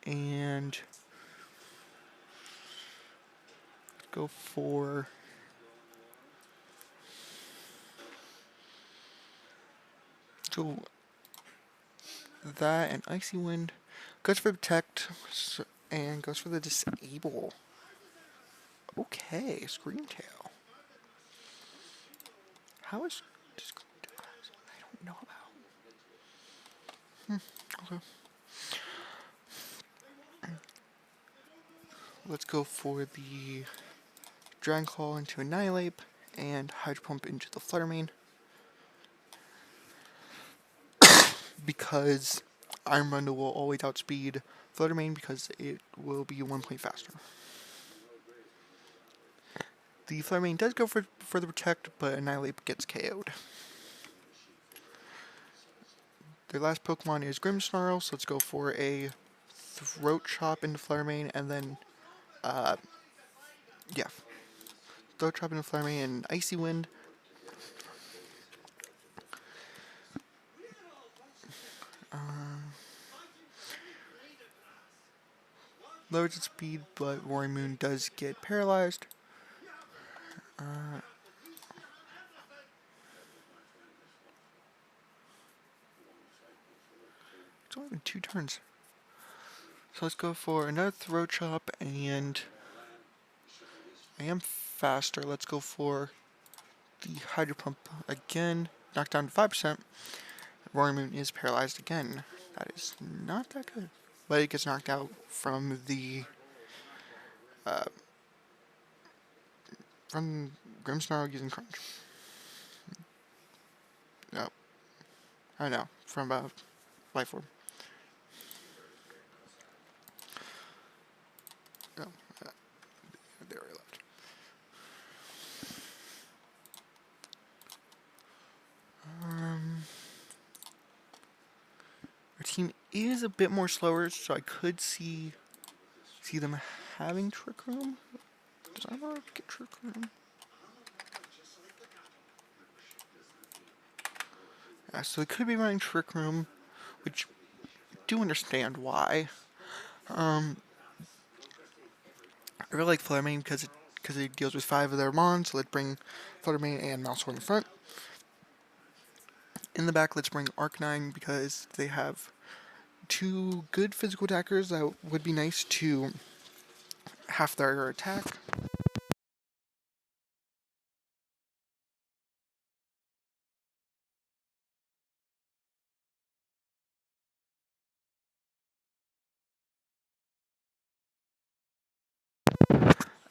and go for that and Icy Wind. Goes for Protect and goes for the Disable. Okay, Screamtail. How is Screamtail? I don't know about. Okay. Let's go for the Dragon Claw into Annihilate and Hydro Pump into the Flutter Mane. Because Iron Bundle will always outspeed Flutter Mane because it will be 1 point faster. The Flutter Mane does go for the Protect, but Annihilate gets KO'd. Their last Pokemon is Grimmsnarl, so let's go for a Throat Chop into Flutter Mane, and then, Throat Chop into Flutter Mane and Icy Wind. Lowers its speed, but Roaring Moon does get paralyzed. It's only been 2 turns. So let's go for another Throat Chop, and I am faster. Let's go for the Hydro Pump again. Knocked down to 5%. Roaring Moon is paralyzed again. That is not that good. But it gets knocked out from the from Grimmsnarl using Crunch. No. I know. From Life Orb. No. They already left. Our team is a bit more slower, so I could see them having Trick Room. Does I not get Trick Room? Yeah, so they could be running Trick Room, which I do understand why. I really like Flutter Mane because it deals with 5 of their mons, so let's bring Flutter Mane and Mousehole in the front. In the back, let's bring Arcanine because they have 2 good physical attackers that would be nice to half their attack.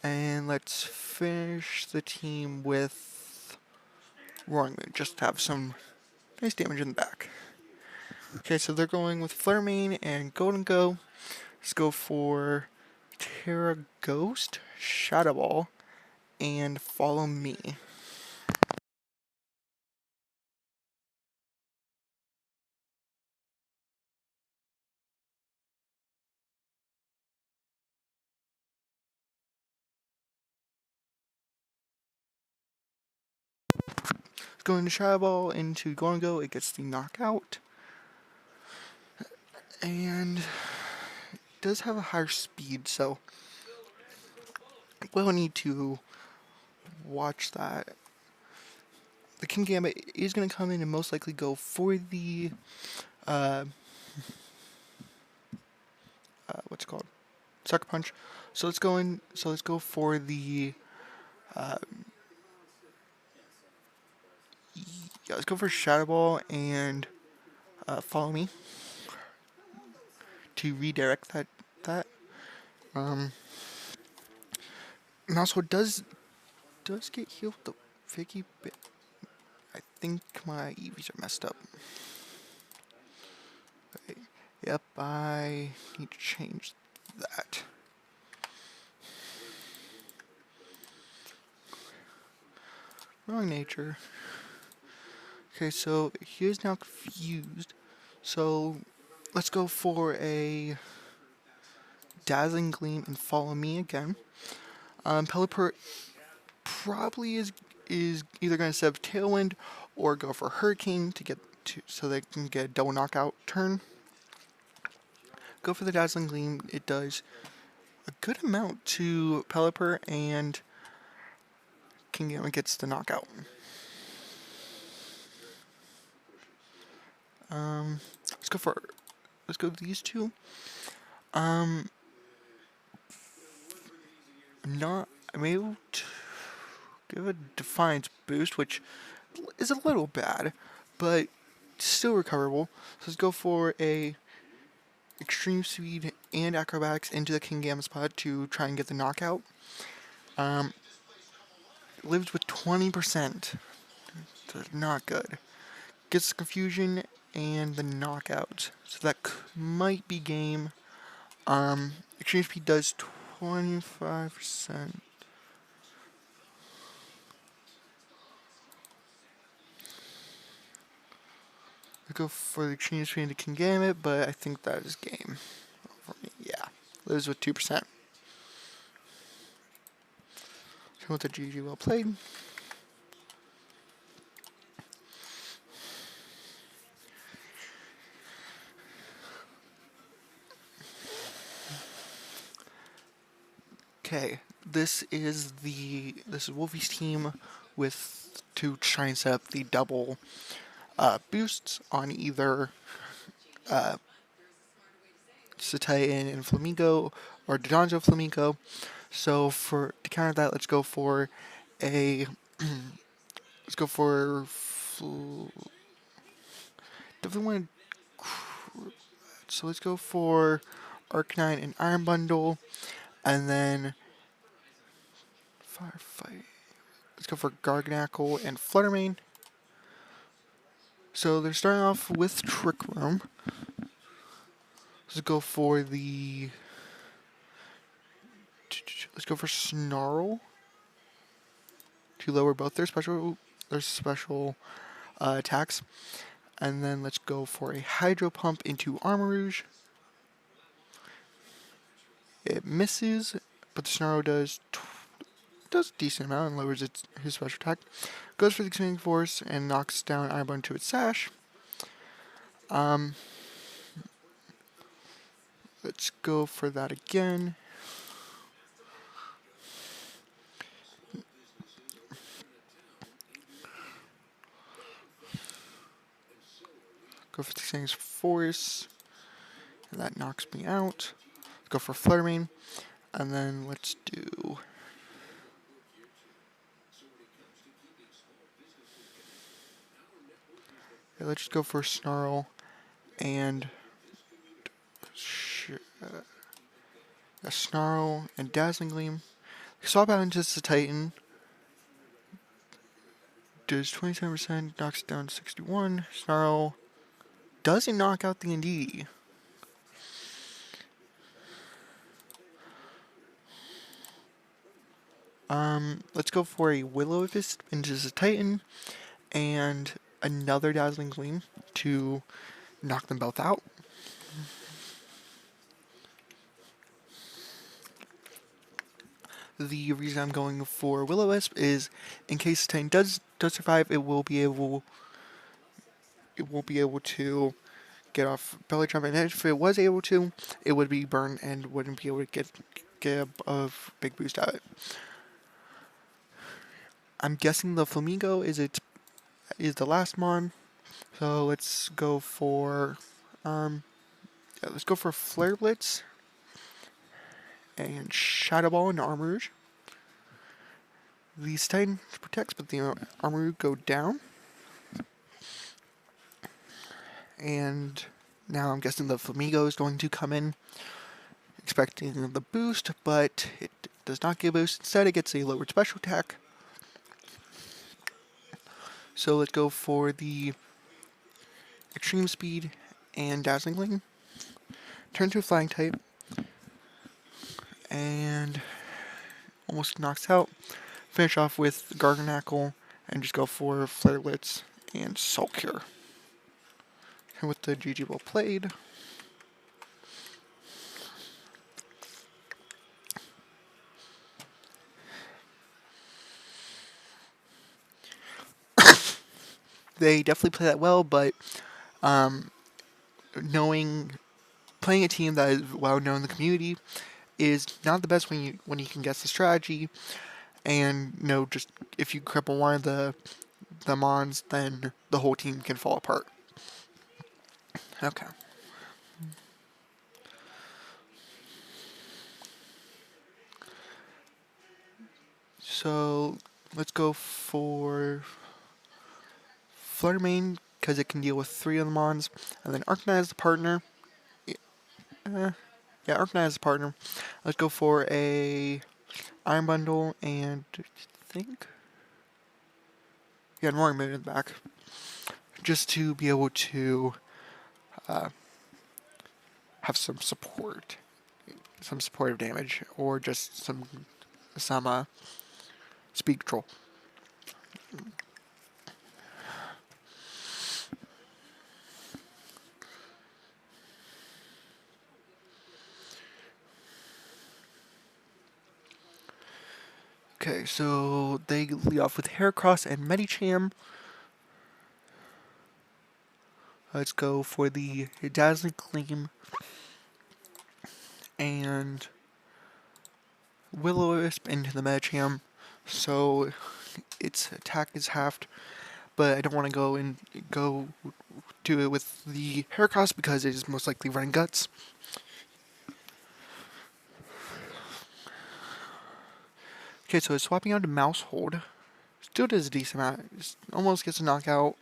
And let's finish the team with Roaring Moon, just to have some nice damage in the back. Okay, so they're going with Fluttermane and Golden Go. Let's go for Terra Ghost, Shadow Ball, and Follow Me. Going to Shadow Ball into Golden Go, it gets the knockout. And it does have a higher speed, so we'll need to watch that. The Kingambit is going to come in and most likely go for the what's it called? Sucker Punch. So let's go in. So let's go for the. Yeah, let's go for Shadow Ball and Follow Me to redirect that. And also it does get healed with the Vicky bit. I think my EVs are messed up. Okay. Yep, I need to change that. Wrong nature. Okay, so he is now confused. So let's go for a Dazzling Gleam and Follow Me again. Pelipper probably is either going to set up Tailwind or go for Hurricane to get to so they can get a double knockout turn. Go for the Dazzling Gleam. It does a good amount to Pelipper, and Kingambit gets the knockout. Let's go with these two. I'm able to give a Defiance boost, which is a little bad, but still recoverable. So let's go for a Extreme Speed and Acrobatics into the Kingambit spot to try and get the knockout. Lives with 20%. So not good. Gets the Confusion and the knockout. So that might be game. Extreme Speed does 25%. I go for the Extreme Speed into Kingambit, but I think that is game for me. Yeah, lives with 2%. With the GG, well played. Okay, this is Wolfie's team with to try and set up the double boosts on either Cetitan and Flamingo or Donzo Flamingo. So to counter that, let's go for a let's go for definitely want to, so let's go for Arcanine and Iron Bundle, and then Firefight. Let's go for Garganacl and Fluttermane. So they're starting off with Trick Room. Let's go for let's go for Snarl to lower both their special attacks, and then let's go for a Hydro Pump into Armarouge. It misses, but the Snarl does a decent amount and lowers his special attack. Goes for the Expanding Force and knocks down Iron to its sash. Let's go for that again. Go for the Expanding Force, and that knocks me out. Let's go for Fluttermane, and then let's do. Okay, let's just go for Snarl and Snarl and Dazzling Gleam. Swap out into the Titan. Does 27%, knocks it down to 61. Snarl doesn't knock out the ND. Let's go for a Will-O-Wisp into the Titan and another Dazzling Gleam to knock them both out. The reason I'm going for Will-O-Wisp is in case the Titan does survive, it won't be able to get off Belly Drum, and if it was able to, it would be burned and wouldn't be able to get a big boost out of it. I'm guessing the Flamingo is the last mon, so let's go for Flare Blitz and Shadow Ball and Armor Rouge. The Titan protects, but the Armor Rouge go down. And now I'm guessing the Flamingo is going to come in, expecting the boost, but it does not get a boost. Instead, it gets a lowered special attack. So let's go for the Extreme Speed and Dazzling Gleam. Turn to a Flying type. And almost knocks out. Finish off with Garganackle and just go for Flare Blitz and Soul Cure. And with the GG well played. They definitely play that well, but playing a team that is well known in the community is not the best when you can guess the strategy, and just if you cripple one of the mons, then the whole team can fall apart. Okay. So let's go for Fluttermane because it can deal with 3 of the mons, and then Arcanine as the partner. Arcanine as the partner. Let's go for a Iron Bundle and Roaring Moon in the back, just to be able to have some support, some supportive damage, or just some speed control. Okay, so they lead off with Heracross and Medicham. Let's go for the Dazzling Gleam and Will-O-Wisp into the Medicham, so its attack is halved. But I don't want to go do it with the Heracross because it is most likely running Guts. Okay, so it's swapping out to Maushold. Still does a decent amount. Almost gets a knockout,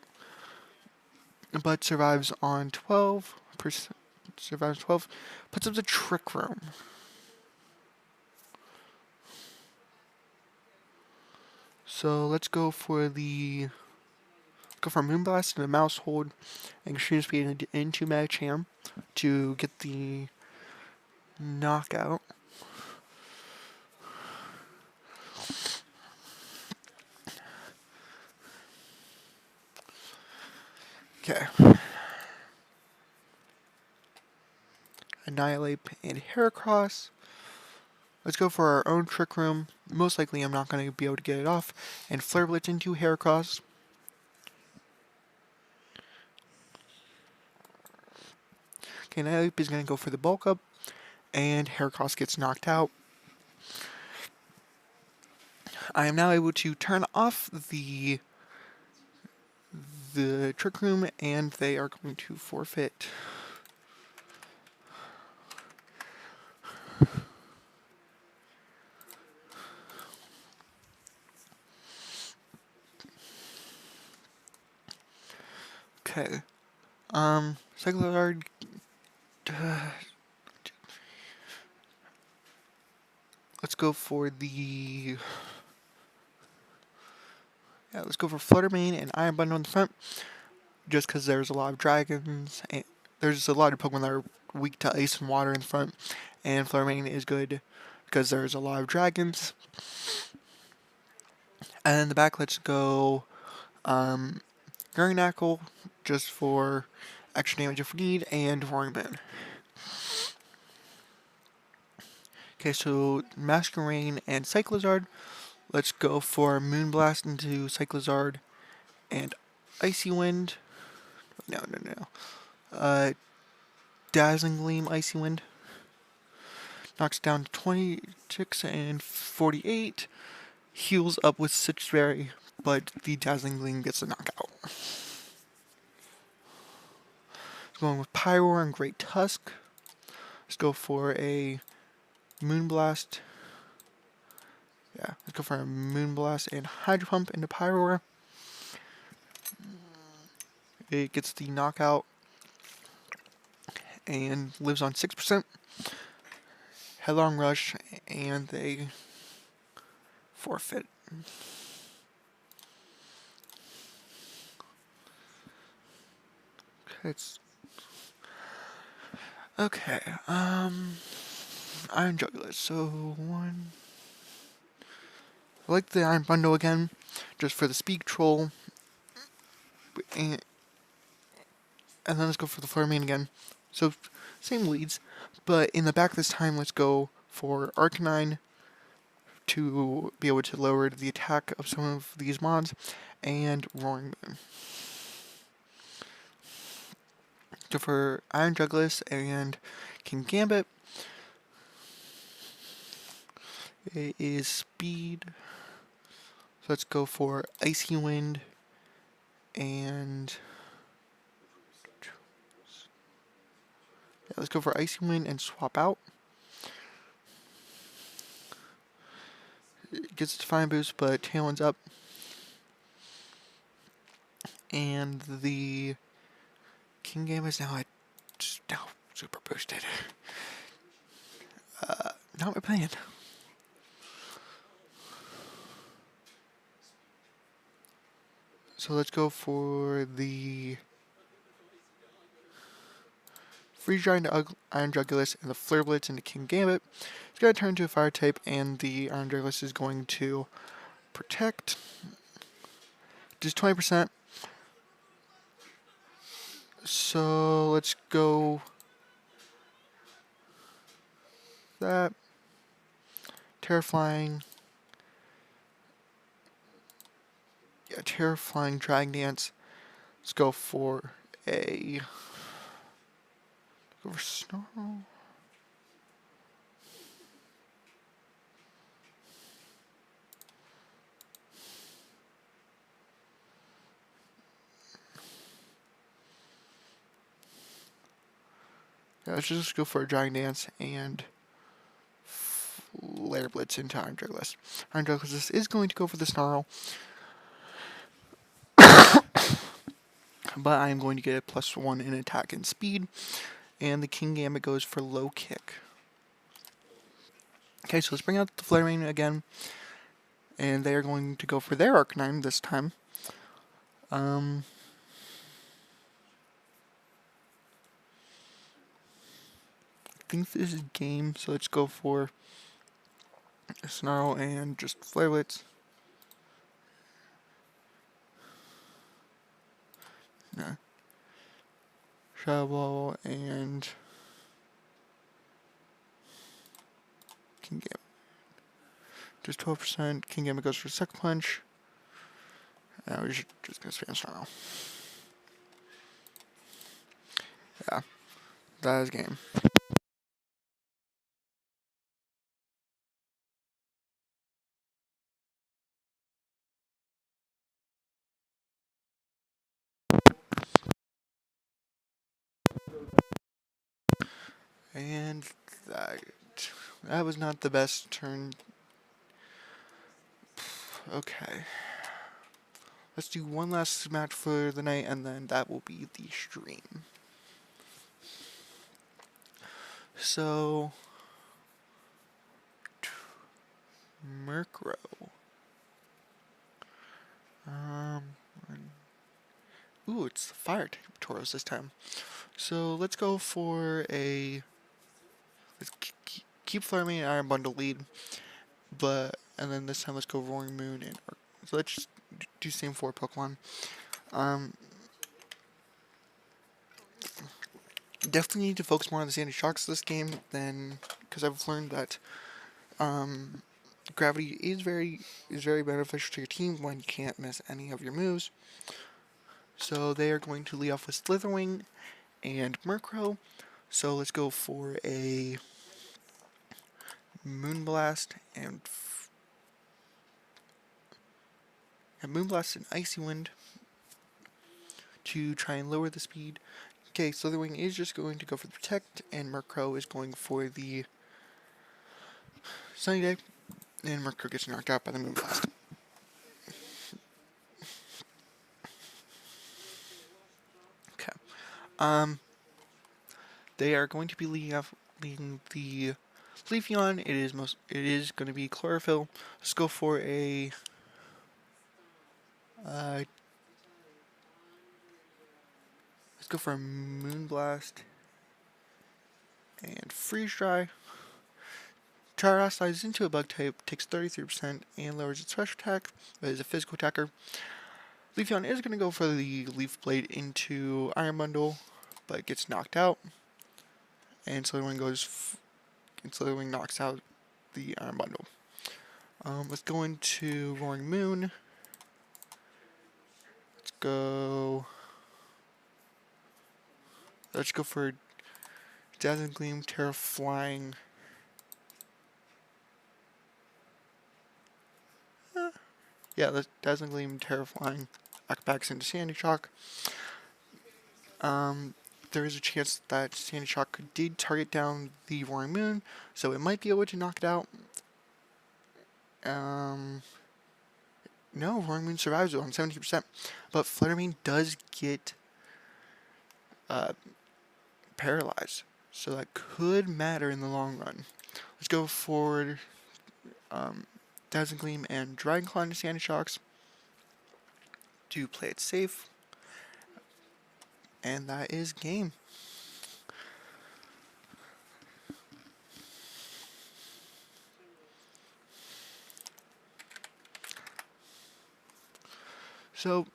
but survives on 12%. Survives 12. Puts up the Trick Room. So let's go for Moonblast and a Maushold and Extreme Speed into Medicham to get the knockout. Okay. Annihilate and Heracross. Let's go for our own Trick Room. Most likely I'm not going to be able to get it off. And Flare Blitz into Heracross. Okay, Annihilate is going to go for the Bulk Up. And Heracross gets knocked out. I am now able to turn off the Trick Room, and they are going to forfeit. Okay. Cyclizard. let's go for the let's go for Fluttermane and Iron Bundle in the front, just because there's a lot of dragons and there's a lot of Pokemon that are weak to ice and water in the front, and Fluttermane is good because there's a lot of dragons. And in the back, let's go Gurnackle, just for extra damage if we need, and Roaring Moon. Okay, so Masquerain and Cyclizard. Let's go for Moonblast into Cyclizard and Icy Wind. No. Dazzling Gleam, Icy Wind. Knocks down to 26 and 48. Heals up with Citrus Berry, but the Dazzling Gleam gets a knockout. Going with Pyroar and Great Tusk. Let's go for a Moonblast. Yeah, let's go for a Moonblast and Hydro Pump into Pyroar. It gets the knockout and lives on 6%. Headlong Rush, and they forfeit. Okay, Iron Jugular. So one. I like the Iron Bundle again, just for the Speed Troll. And then let's go for the Fluttermane again. So same leads, but in the back this time, let's go for Arcanine to be able to lower the attack of some of these mons, and Roaring Moon. So for Iron Jugulis and Kingambit, it is speed. So let's go for Icy Wind and let's go for Icy Wind and swap out. It gets a Defiant Boost, but Tailwind's up. And the Kingambit is now super boosted. Not my plan. So let's go for the Freeze Dry into Iron Jugulis and the Flare Blitz into Kingambit. It's going to turn into a Fire type, and the Iron Jugulis is going to protect. Just 20%. So let's go that. Terrifying. Yeah, Terrifying Dragon Dance. Let's go for a. Go for Snarl. Yeah, let's just go for a Dragon Dance and Flare Blitz into Iron Jugulis. Iron Jugulis is going to go for the Snarl. But I'm going to get a +1 in attack and speed. And the Kingambit goes for low kick. Okay, so let's bring out the Fluttermane again. And they are going to go for their Arcanine this time. I think this is game, so let's go for a Snarl and just Flare Blitz. No. Shadow Ball and Kingambit. Just 12%. Kingambit goes for Sucker Punch. We're just gonna spam Snarl. Yeah, that is game. And that was not the best turn. Okay. Let's do one last match for the night, and then that will be the stream. So, Murkrow. Um, ooh, it's the fire type Tauros this time. So let's go for a. Let's keep Flurry and Iron Bundle lead, and then this time let's go Roaring Moon and. So let's just do same 4 Pokemon. Definitely need to focus more on the Sandy Shocks this game than because I've learned that gravity is very beneficial to your team when you can't miss any of your moves. So they are going to lead off with Slitherwing and Murkrow. So let's go for a Moonblast and Icy Wind to try and lower the speed. Okay, Slitherwing is just going to go for the Protect, and Murkrow is going for the Sunny Day, and Murkrow gets knocked out by the Moonblast. Okay. They are going to be leading the Leafeon. It is going to be Chlorophyll. Let's go for a Moonblast and Freeze Dry. Terrasizes into a bug type, takes 33% and lowers its special attack. It is a physical attacker. Leafeon is going to go for the Leaf Blade into Iron Bundle, but gets knocked out. And Slitherwing knocks out the Iron Bundle. Let's go into Roaring Moon. Let's go for Dazzling Gleam, Terra Flying. Yeah, Dazzling Gleam, Terra Flying, backs into Sandy Shock. There is a chance that Sandy Shock did target down the Roaring Moon, so it might be able to knock it out. No, Roaring Moon survives it on 70%, but Fluttermane does get paralyzed, so that could matter in the long run. Let's go for Dazzling Gleam and Dragon Claw into Sandy Shocks to play it safe, and that is game. So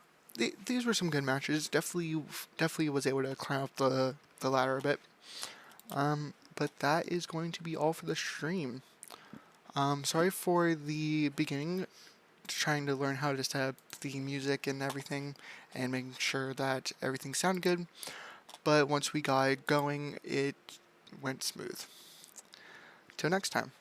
these were some good matches. Definitely was able to climb up the ladder a bit. But that is going to be all for the stream. Sorry for the beginning, trying to learn how to set up the music and everything, and making sure that everything sounded good. But once we got it going, it went smooth. Till next time.